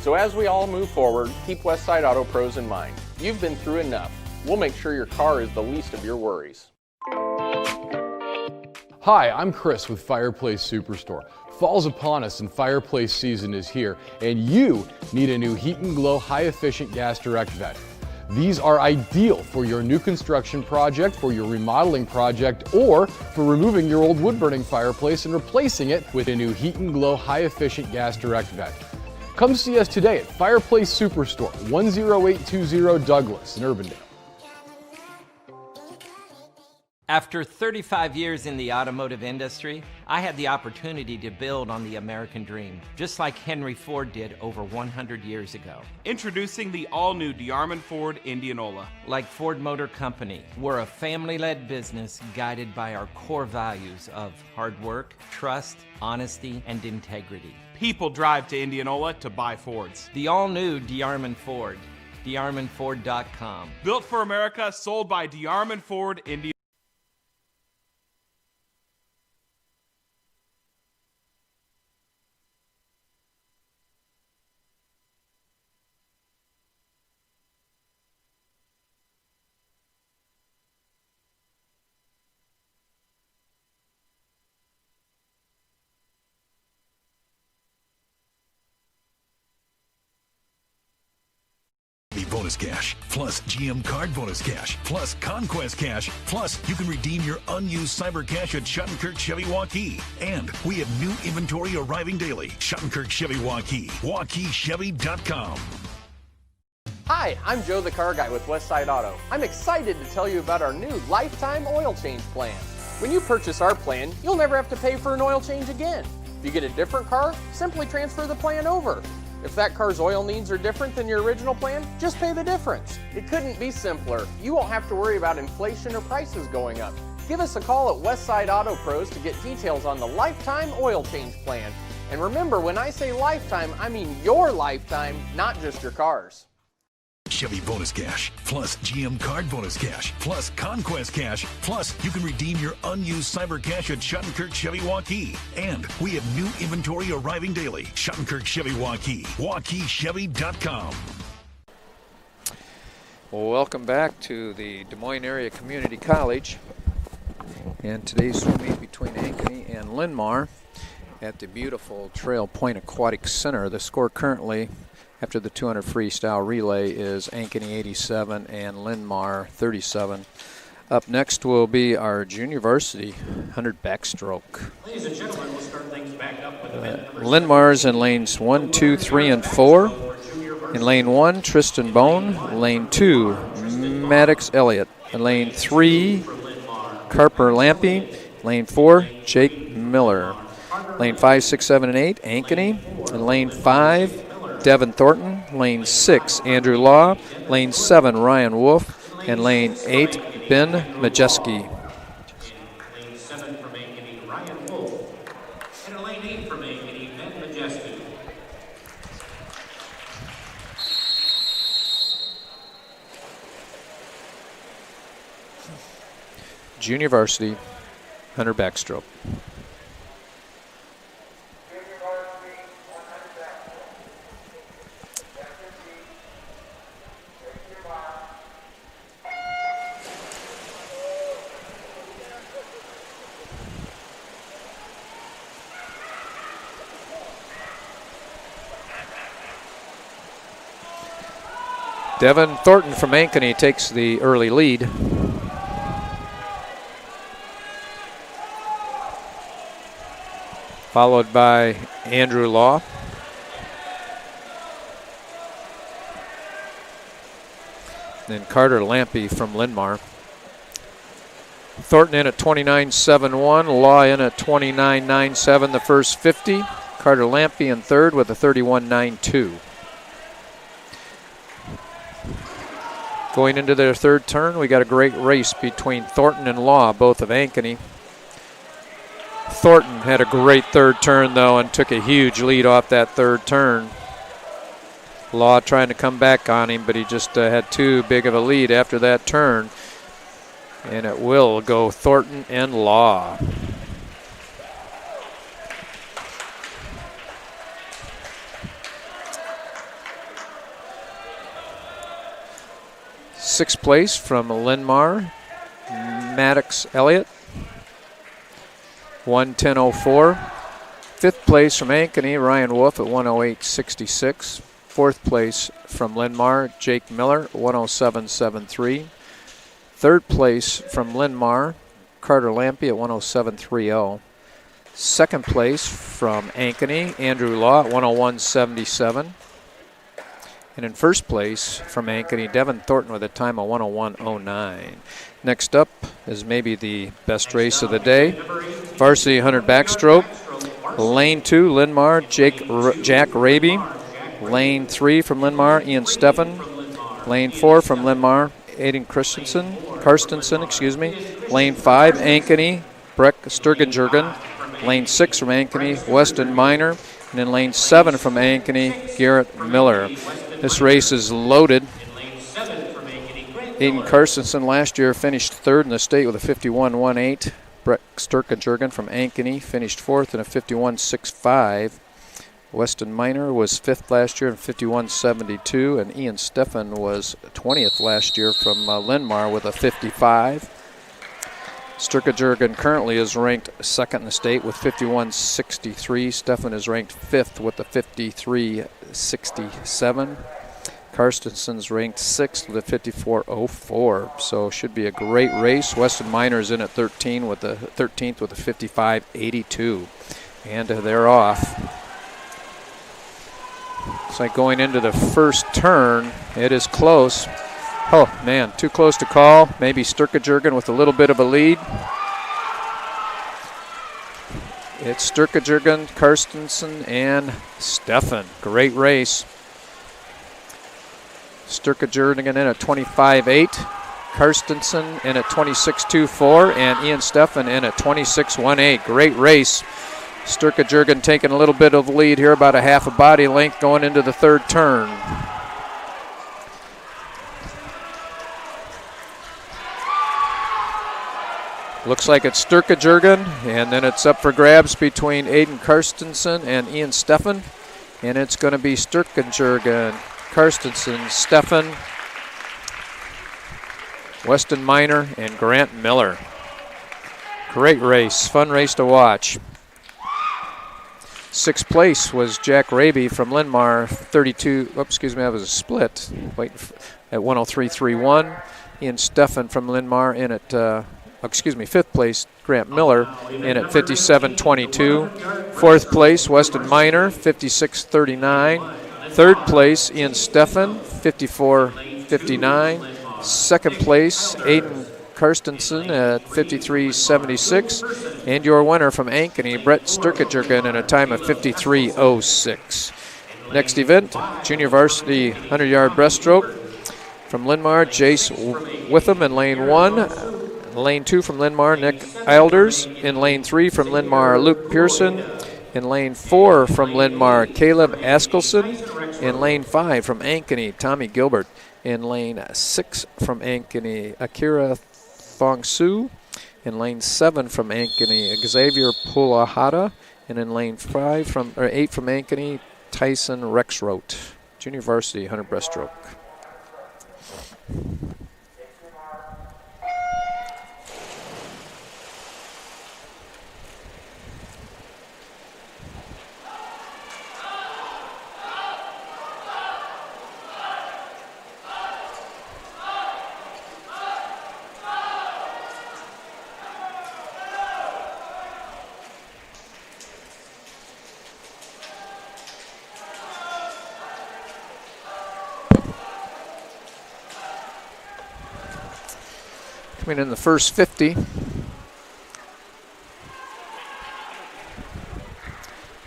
So as we all move forward, keep Westside Auto Pros in mind. You've been through enough. We'll make sure your car is the least of your worries. Hi, I'm Chris with Fireplace Superstore. Fall's upon us and fireplace season is here, and you need a new Heat and Glow high-efficient gas direct vent. These are ideal for your new construction project, for your remodeling project, or for removing your old wood-burning fireplace and replacing it with a new Heat and Glow high-efficient gas direct vent. Come see us today at Fireplace Superstore, 10820 Douglas in Urbandale. After 35 years in the automotive industry, I had the opportunity to build on the American dream, just like Henry Ford did over 100 years ago. Introducing the all-new DeArmond Ford Indianola. Like Ford Motor Company, we're a family-led business guided by our core values of hard work, trust, honesty, and integrity. People drive to Indianola to buy Fords. The all-new DeArmond Ford, DeArmondFord.com. Built for America, sold by DeArmond Ford Indianola. Bonus cash, plus GM card bonus cash, plus Conquest cash, plus you can redeem your unused cyber cash at Schottenkirk Chevy Waukee. And we have new inventory arriving daily. Schottenkirk Chevy Waukee, WaukeeChevy.com. Hi, I'm Joe the Car Guy with Westside Auto. I'm excited to tell you about our new lifetime oil change plan. When you purchase our plan, you'll never have to pay for an oil change again. If you get a different car, simply transfer the plan over. If that car's oil needs are different than your original plan, just pay the difference. It couldn't be simpler. You won't have to worry about inflation or prices going up. Give us a call at Westside Auto Pros to get details on the lifetime oil change plan. And remember, when I say lifetime, I mean your lifetime, not just your car's. Chevy bonus cash, plus GM card bonus cash, plus Conquest cash, plus you can redeem your unused cyber cash at Schottenkirk Chevy Waukee. And we have new inventory arriving daily. Schottenkirk Chevy Waukee, WaukeeChevy.com. Welcome back to the Des Moines Area Community College. And today's swim meet between Ankeny and Linn-Mar at the beautiful Trail Point Aquatic Center. The score currently, after the 200 freestyle relay, is Ankeny 87 and Linn-Mar 37. Up next will be our junior varsity 100 backstroke. Ladies and gentlemen, we'll start things back up with event number Linn-Mar's in lanes 1, 2, 3, and 4. In lane 1, Tristan Bone. Lane 2, Maddox Elliott. In lane 3, Carper Lampy. Lane 4, Jake Miller. Lane 5, 6, 7, and 8, Ankeny. In lane 5, Devin Thornton. Lane 6, Andrew Law. Lane 7, Ryan Wolf. And lane 8, Ben Majeski. lane 7 from Ankeny, Ryan Wolf. And in lane 8 from Ankeny, Ben Majeski. Junior varsity, 100 backstroke. Devin Thornton from Ankeny takes the early lead. Followed by Andrew Law. Then Carter Lampy from Linn-Mar. Thornton in at 29.71, Law in at 29.97 the first 50. Carter Lampy in third with a 31.92. Going into their third turn, we got a great race between Thornton and Law, both of Ankeny. Thornton had a great third turn, though, and took a huge lead off that third turn. Law trying to come back on him, but he just had too big of a lead after that turn. And it will go Thornton and Law. Sixth place from Linn-Mar, Maddox Elliott, 1:10.04. Fifth place from Ankeny, Ryan Wolf at 1:08.66. Fourth place from Linn-Mar, Jake Miller, 1:07.73. Third place from Linn-Mar, Carter Lampy at 1:07.30. Second place from Ankeny, Andrew Law at 1:01.77. And in first place from Ankeny, Devin Thornton with a time of 1:01.09. Next up is maybe the best race of the day. Varsity 100 backstroke. Lane 2, Linn-Mar, Jack Raby. Lane 3 from Linn-Mar, Ian Steffen. Lane 4 from Linn-Mar, Aiden Karstensen. Lane 5, Ankeny, Breck Sturgenjurgen. Lane 6 from Ankeny, Weston Miner. And in lane 7 from Ankeny, Garrett Miller. This race is loaded. Aiden Karstensen last year finished third in the state with a 51.18. Breck Sturgenjurgen from Ankeny finished fourth in a 51.65. Weston Miner was fifth last year in 51.72, and Ian Steffen was 20th last year from Linn-Mar with a 55. Sturgenjurgen currently is ranked second in the state with 51.63. Steffen is ranked fifth with a 53.67. Karstensen's ranked sixth with a 54.04. So should be a great race. Weston Miner's in at 13th with a 55.82. And they're off. It's like going into the first turn. It is close. Oh, man, too close to call. Maybe Sturgenjurgen with a little bit of a lead. It's Sturgenjurgen, Karstensen, and Steffen. Great race. Sturgenjurgen in at 25.8. Karstensen in at 26.24. And Ian Steffen in at 26.18. Great race. Sturgenjurgen taking a little bit of lead here, about a half a body length going into the third turn. Looks like it's Sturgenjurgen, and then it's up for grabs between Aiden Karstensen and Ian Steffen. And it's going to be Sturgenjurgen, Karstensen, Steffen, Weston Miner, and Grant Miller. Great race, fun race to watch. Sixth place was Jack Raby from Linn-Mar, 32, that was a split, at 1:03.31. Ian Steffen from Linn-Mar in at, fifth place, Grant Miller in at 57.22. Fourth place, Weston Miner, 56.39. Third place, Ian Steffen, 54.59. Second place, Aiden Karstensen at 53.76. And your winner from Ankeny, Brett Sturgenjurgen, in a time of 53.06. Next event, junior varsity 100-yard breaststroke. From Linn-Mar, Jace Witham in lane 1. Lane 2 from Linn-Mar, Nick Eilders. In lane 3 from Linn-Mar, Luke Pearson. In lane 4 from Linn-Mar, Caleb Askelson. In lane 5 from Ankeny, Tommy Gilbert. In lane 6 from Ankeny, Akira Thongsu. In lane 7 from Ankeny, Xavier Pulahada. And in lane 8 from Ankeny, Tyson Rexroth. Junior varsity 100 breaststroke. Coming in the first 50.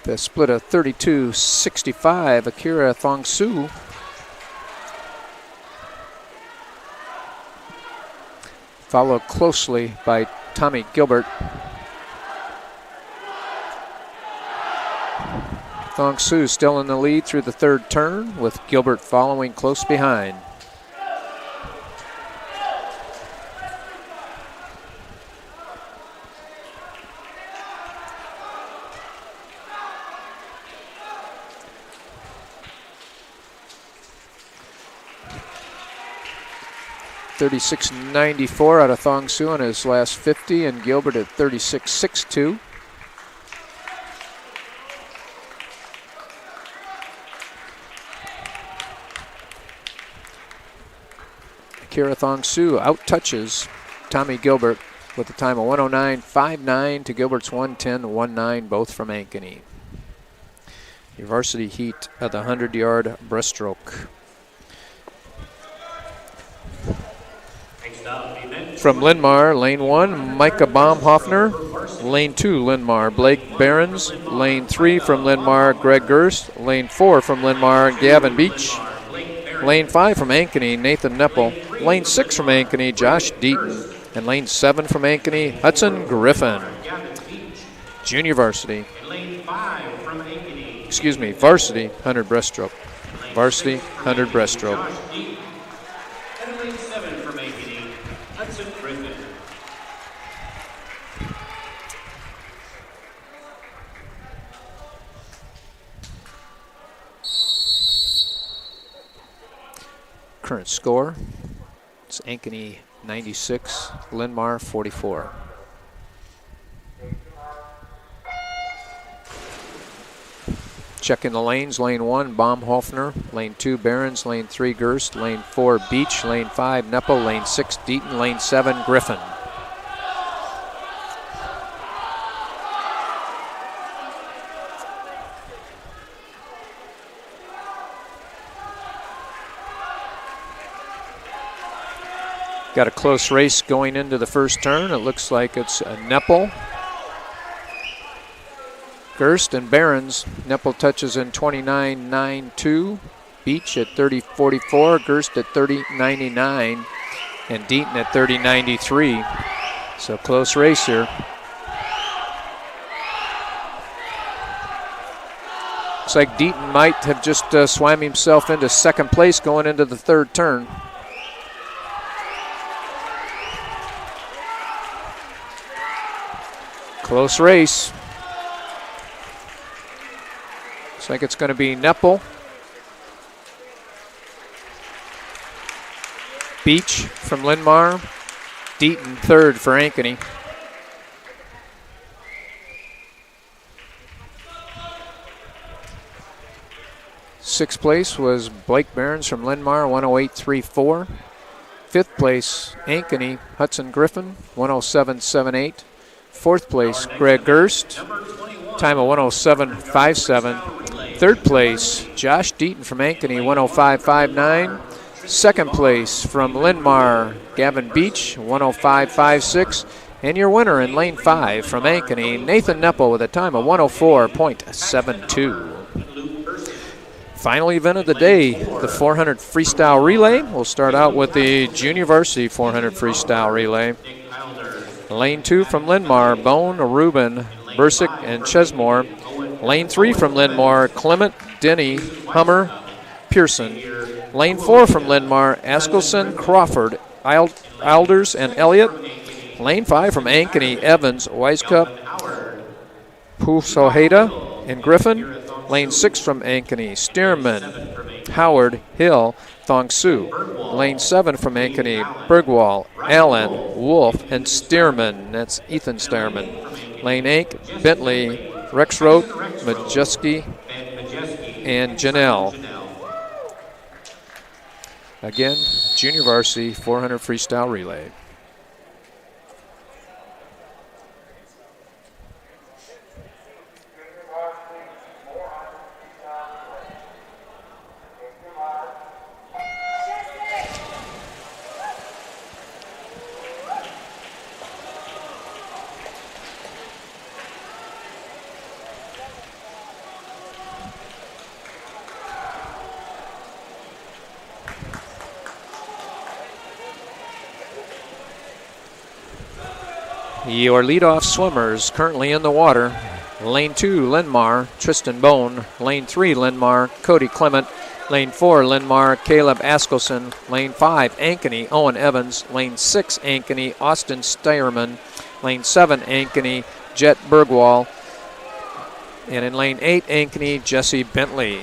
The split of 32-65, Akira Thongsu. Followed closely by Tommy Gilbert. Thongsu still in the lead through the third turn, with Gilbert following close behind. $36.94 out of Thongsu in his last 50, and Gilbert at $36.62. Akira Thongsu out-touches Tommy Gilbert with a time of 109.59 to Gilbert's 110.19, both from Ankeny. Your varsity heat of the 100-yard breaststroke. From Linn-Mar, lane 1, Micah Baumhoffner. Lane 2, Linn-Mar, Blake Behrens. Lane 3 from Linn-Mar, Greg Gerst. Lane 4 from Linn-Mar, Gavin Beach. Lane 5 from Ankeny, Nathan Neppel. Lane 6 from Ankeny, Josh Deaton. And lane 7 from Ankeny, Hudson Griffin. Junior varsity. Excuse me, varsity 100 breaststroke. Varsity 100 breaststroke. And lane 7 from Ankeny, Hudson Griffin. Current score, it's Ankeny 96, Linn-Mar 44. Checking the lanes, lane 1, Baumhoffner, lane 2, Behrens, lane 3, Gerst, lane 4, Beach, lane 5, Neppel, lane 6, Deaton, lane 7, Griffin. Got a close race going into the first turn. It looks like it's Neppel, Gerst, and Behrens. Neppel touches in 29.92. Beach at 30.44. Gerst at 30.99. And Deaton at 30.93. So close race here. Looks like Deaton might have just swam himself into second place going into the third turn. Close race. Looks like it's going to be Neppel, Beach from Linn-Mar, Deaton third for Ankeny. Sixth place was Blake Behrens from Linn-Mar, 108.34. Fifth place, Ankeny, Hudson Griffin, 107.78. Fourth place, Greg Gerst, time of 107.57. Third place, Josh Deaton from Ankeny, 105.59. Second place from Linn-Mar, Gavin Beach, 105.56. And your winner in lane 5 from Ankeny, Nathan Neppel, with a time of 104.72. Final event of the day, the 400 freestyle relay. We'll start out with the junior varsity 400 freestyle relay. Lane 2 from Linn-Mar, Bone, Rubin, Bursick, and Chesmore. Lane 3 from Linn-Mar, Clement, Denny, Hummer, Pearson. Lane 4 from Linn-Mar, Askelson, Crawford, Alders, and Elliott. Lane 5 from Ankeny, Evans, Weiskup, Pusojeda, and Griffin. Lane 6 from Ankeny, Stearman, Howard, Hill, Thongsu. Lane 7 from Ankeny, Bergwall, Allen, Wolf, and Stearman. That's Ethan Stearman. Lane 8, Bentley, Rexroth, Majeski, and Janelle. Again, junior varsity 400 freestyle relay. Your leadoff swimmers currently in the water. Lane 2, Linn-Mar, Tristan Bone. Lane 3, Linn-Mar, Cody Clement. Lane 4, Linn-Mar, Caleb Askelson. Lane 5, Ankeny, Owen Evans. Lane 6, Ankeny, Austin Steierman. Lane 7, Ankeny, Jet Bergwall. And in lane 8, Ankeny, Jesse Bentley.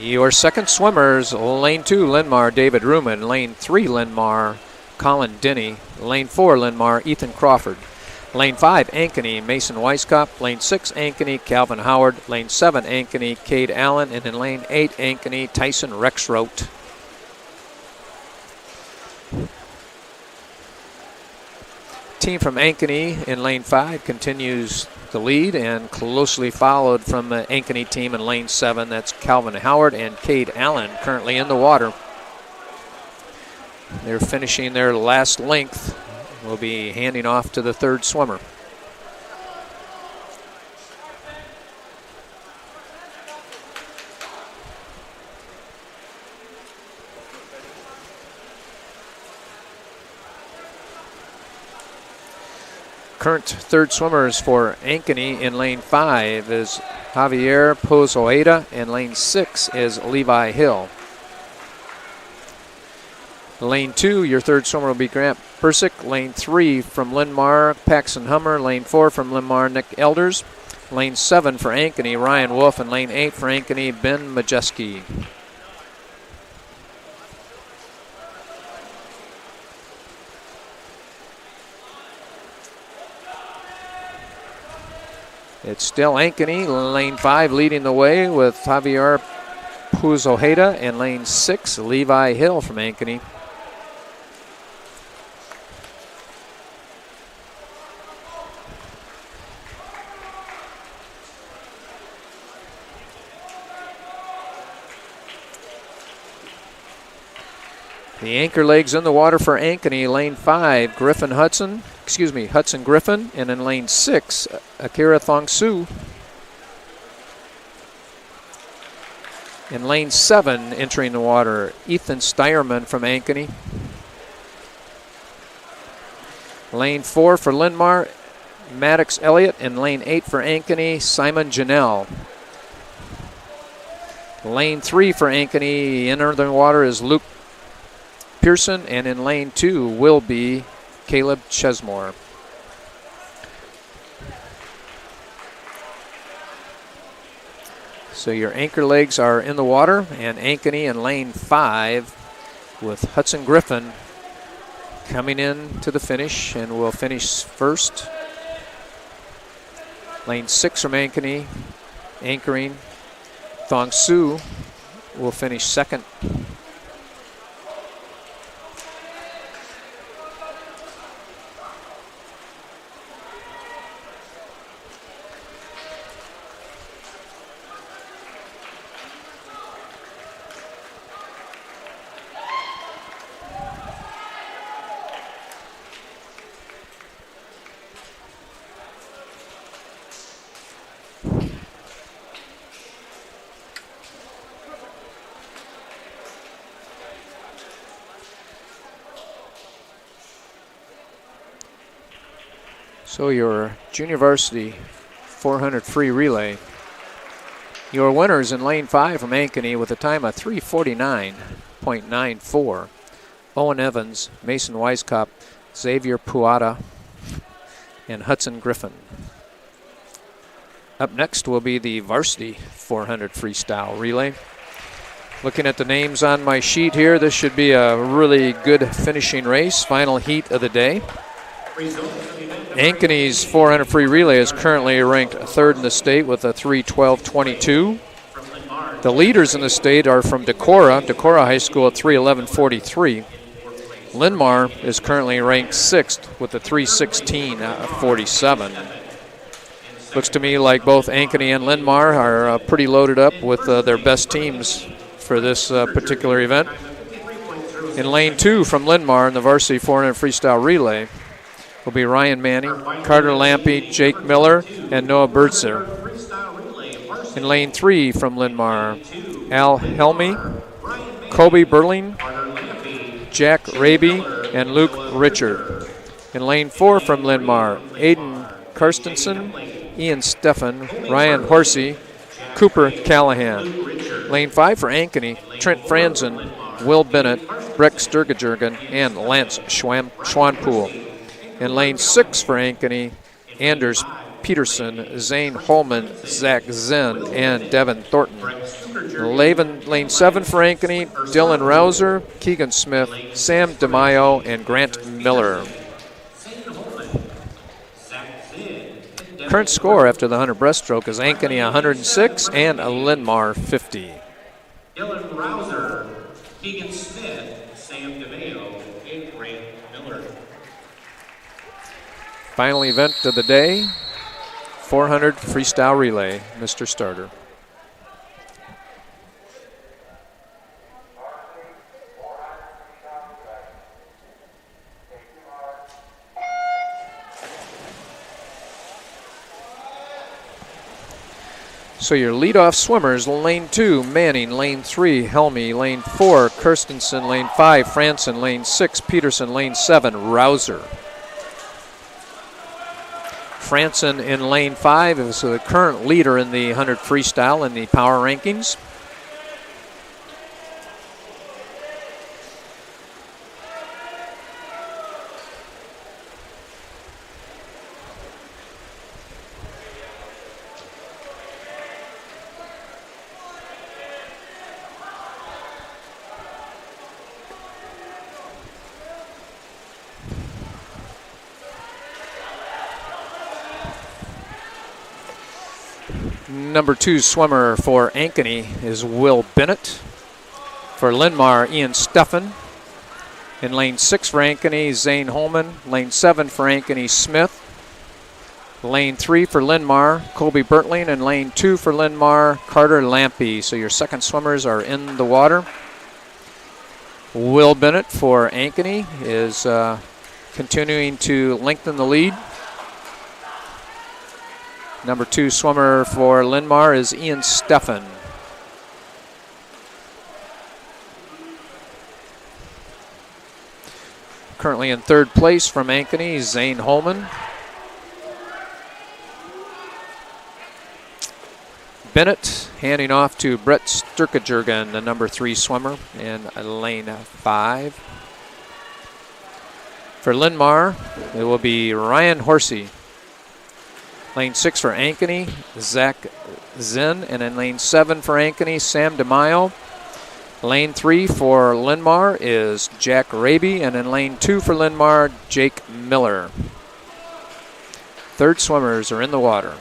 Your second swimmers, lane 2, Linn-Mar, David Ruman. Lane 3, Linn-Mar, Colin Denny. Lane 4, Linn-Mar, Ethan Crawford. Lane 5, Ankeny, Mason Weiskopf. Lane 6, Ankeny, Calvin Howard. Lane 7, Ankeny, Cade Allen. And in lane 8, Ankeny, Tyson Rexroth. Team from Ankeny in lane 5 continues the lead, and closely followed from the Ankeny team in lane 7. That's Calvin Howard and Cade Allen currently in the water. They're finishing their last length. We'll be handing off to the third swimmer. Current third swimmers for Ankeny in lane 5 is Javier Pozoeda, and lane 6 is Levi Hill. Lane 2, your third swimmer will be Grant Persick. Lane 3 from Linn-Mar, Paxton Hummer. Lane 4 from Linn-Mar, Nick Elders. Lane 7 for Ankeny, Ryan Wolf. And lane 8 for Ankeny, Ben Majeski. It's still Ankeny, lane 5 leading the way with Javier Puzojeda, and lane 6, Levi Hill from Ankeny. The anchor legs in the water for Ankeny, lane 5, Hudson Griffin, and in lane 6, Akira Thongsu. In lane 7, entering the water, Ethan Steierman from Ankeny. Lane 4 for Linn-Mar, Maddox Elliott. In lane 8 for Ankeny, Simon Janelle. Lane 3 for Ankeny, entering the water is Luke Pearson, and in lane 2 will be Caleb Chesmore. So your anchor legs are in the water, and Ankeny in lane 5 with Hudson Griffin coming in to the finish, and will finish first. Lane 6 from Ankeny, anchoring. Thongsu will finish second. So your junior varsity 400 free relay. Your winners in lane 5 from Ankeny with a time of 3:49.94. Owen Evans, Mason Weiskopf, Xavier Puada, and Hudson Griffin. Up next will be the varsity 400 freestyle relay. Looking at the names on my sheet here, this should be a really good finishing race. Final heat of the day. Ankeny's 400 free relay is currently ranked 3rd in the state with a 3:12.22. The leaders in the state are from Decorah High School at 3:11.43. Linn-Mar is currently ranked 6th with a 3:16.47. Looks to me like both Ankeny and Linn-Mar are pretty loaded up with their best teams for this particular event. In lane 2 from Linn-Mar in the varsity 400 freestyle relay will be Ryan Manning, Carter Lampy, Jake Miller, and Noah Bertzer. In lane 3 from Linn-Mar, Al Helmy, Kobe Berling, Jack Raby, and Luke Richard. In lane 4 from Linn-Mar, Aiden Karstensen, Ian Steffen, Ryan Horsey, Cooper Callahan. Lane 5 for Ankeny, Trent Franzen, Will Bennett, Breck Sturgejurgen, and Lance Schwanpool. In lane 6 for Ankeny, Anders Peterson, Zane Holman, Zach Zen, and Devin Thornton. Lane 7 for Ankeny, Dylan Rouser, Keegan Smith, Sam DeMaio, and Grant Miller. Current score after the 100 breaststroke is Ankeny 106 and Linn-Mar 50. Dylan Rouser, Keegan Smith, Sam DeMaio, and Grant Miller. Final event of the day, 400 freestyle relay, Mr. Starter. So your leadoff swimmers, lane 2, Manning, lane 3, Helmy, lane 4, Kirstensen, lane 5, Franson, lane 6, Peterson, lane 7, Rouser. Franson in lane 5 is the current leader in the 100 freestyle in the power rankings. Number 2 swimmer for Ankeny is Will Bennett. For Linn-Mar, Ian Steffen. In lane 6 for Ankeny, Zane Holman. Lane 7 for Ankeny, Smith. Lane 3 for Linn-Mar, Colby Bertling. And lane 2 for Linn-Mar, Carter Lampy. So your second swimmers are in the water. Will Bennett for Ankeny is continuing to lengthen the lead. Number 2 swimmer for Linn-Mar is Ian Steffen. Currently in 3rd place from Ankeny, Zane Holman. Bennett handing off to Brett Sturkejurgen, the number 3 swimmer in lane 5. For Linn-Mar, it will be Ryan Horsey. Lane 6 for Ankeny, Zach Zen. And in lane 7 for Ankeny, Sam DeMaio. Lane 3 for Linn-Mar is Jack Raby. And in lane 2 for Linn-Mar, Jake Miller. 3rd swimmers are in the water.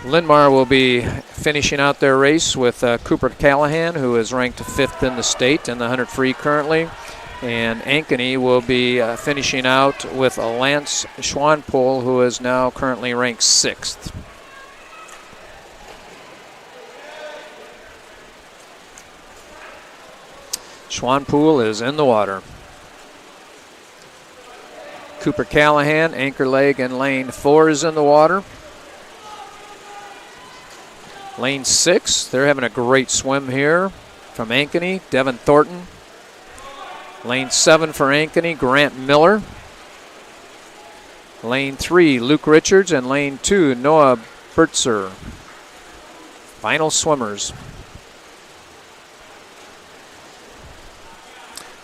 Linn-Mar will be finishing out their race with Cooper Callahan, who is ranked 5th in the state in the 100 free currently. And Ankeny will be finishing out with Lance Schwanpool, who is now currently ranked 6th. Schwanpool is in the water. Cooper Callahan, anchor leg in lane 4 is in the water. Lane 6, they're having a great swim here from Ankeny, Devin Thornton. Lane 7 for Ankeny, Grant Miller. Lane 3, Luke Richards, and lane 2, Noah Bertzer. Final swimmers.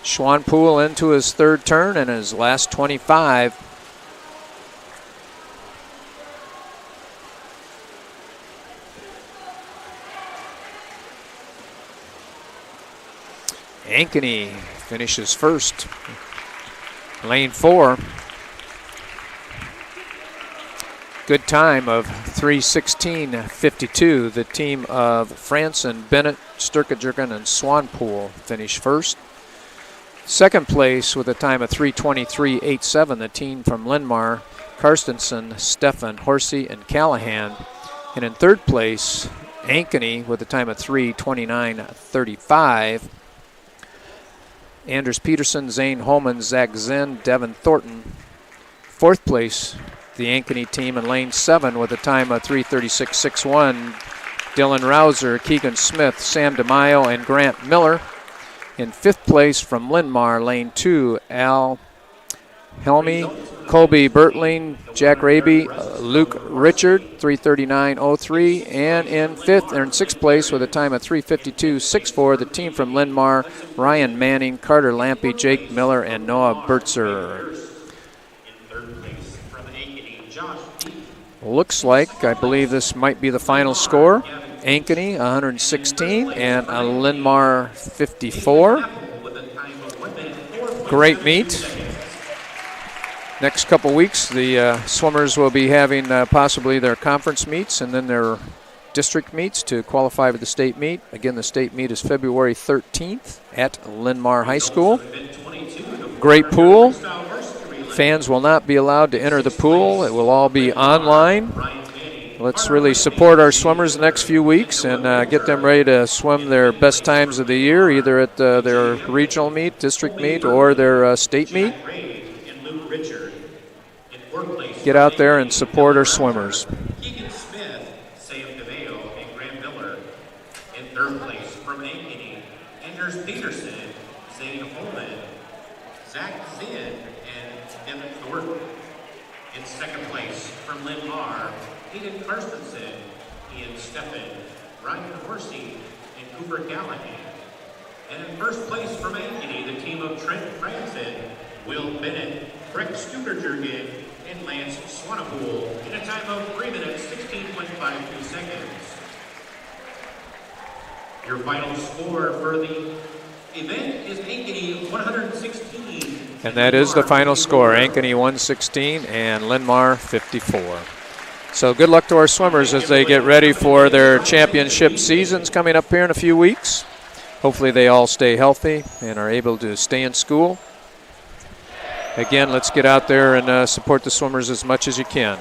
Schwanpool into his 3rd turn and his last 25. Ankeny finishes first. Lane 4. Good time of 3:16.52. The team of Franson, Bennett, Sturkejurgen, and Schwanpool finish first. Second place with a time of 3:23.87, the team from Linn-Mar, Karstensen, Steffen, Horsey, and Callahan. And in third place, Ankeny with a time of 3:29.35. Anders Peterson, Zane Holman, Zach Zinn, Devin Thornton. Fourth place, the Ankeny team in lane 7 with a time of 3:36.61. Dylan Rouser, Keegan Smith, Sam DeMaio, and Grant Miller. In fifth place from Linn-Mar, lane 2, Al Helmy, Colby Bertling, Jack Raby, Luke Richard, 3:39.03. And in sixth place with a time of 3:52.64, the team from Linn-Mar, Ryan Manning, Carter Lampy, Jake Miller, and Noah Bertzer. Looks like, I believe this might be the final score. Ankeny 116 and Linn-Mar 54. Great meet. Next couple weeks, the swimmers will be having possibly their conference meets and then their district meets to qualify for the state meet. Again, the state meet is February 13th at Linn-Mar High School. Great pool. Fans will not be allowed to enter the pool. It will all be online. Let's really support our swimmers the next few weeks and get them ready to swim their best times of the year, either at their regional meet, district meet, or their state meet. Get out there and support our swimmers. Keegan Smith, Sam DeMaio, and Grant Miller. In third place from Ankeny, Anders Peterson, Zane Holman, Zach Zinn, and Devin Thornton. In second place from Linn-Mar, Hayden Karstensen, Ian Steffen, Ryan Horsey, and Cooper Callahan. And in first place from Ankeny, the team of Trent Franzen, Will Bennett, Breck Studerjurgen, and Lance Swanepoel in a time of 3 minutes, 16.52 seconds. Your final score for the event is Ankeny 116. And that is the final score, Ankeny 116 and Linn-Mar 54. So good luck to our swimmers as they get ready for their championship seasons coming up here in a few weeks. Hopefully they all stay healthy and are able to stay in school. Again, let's get out there and support the swimmers as much as you can.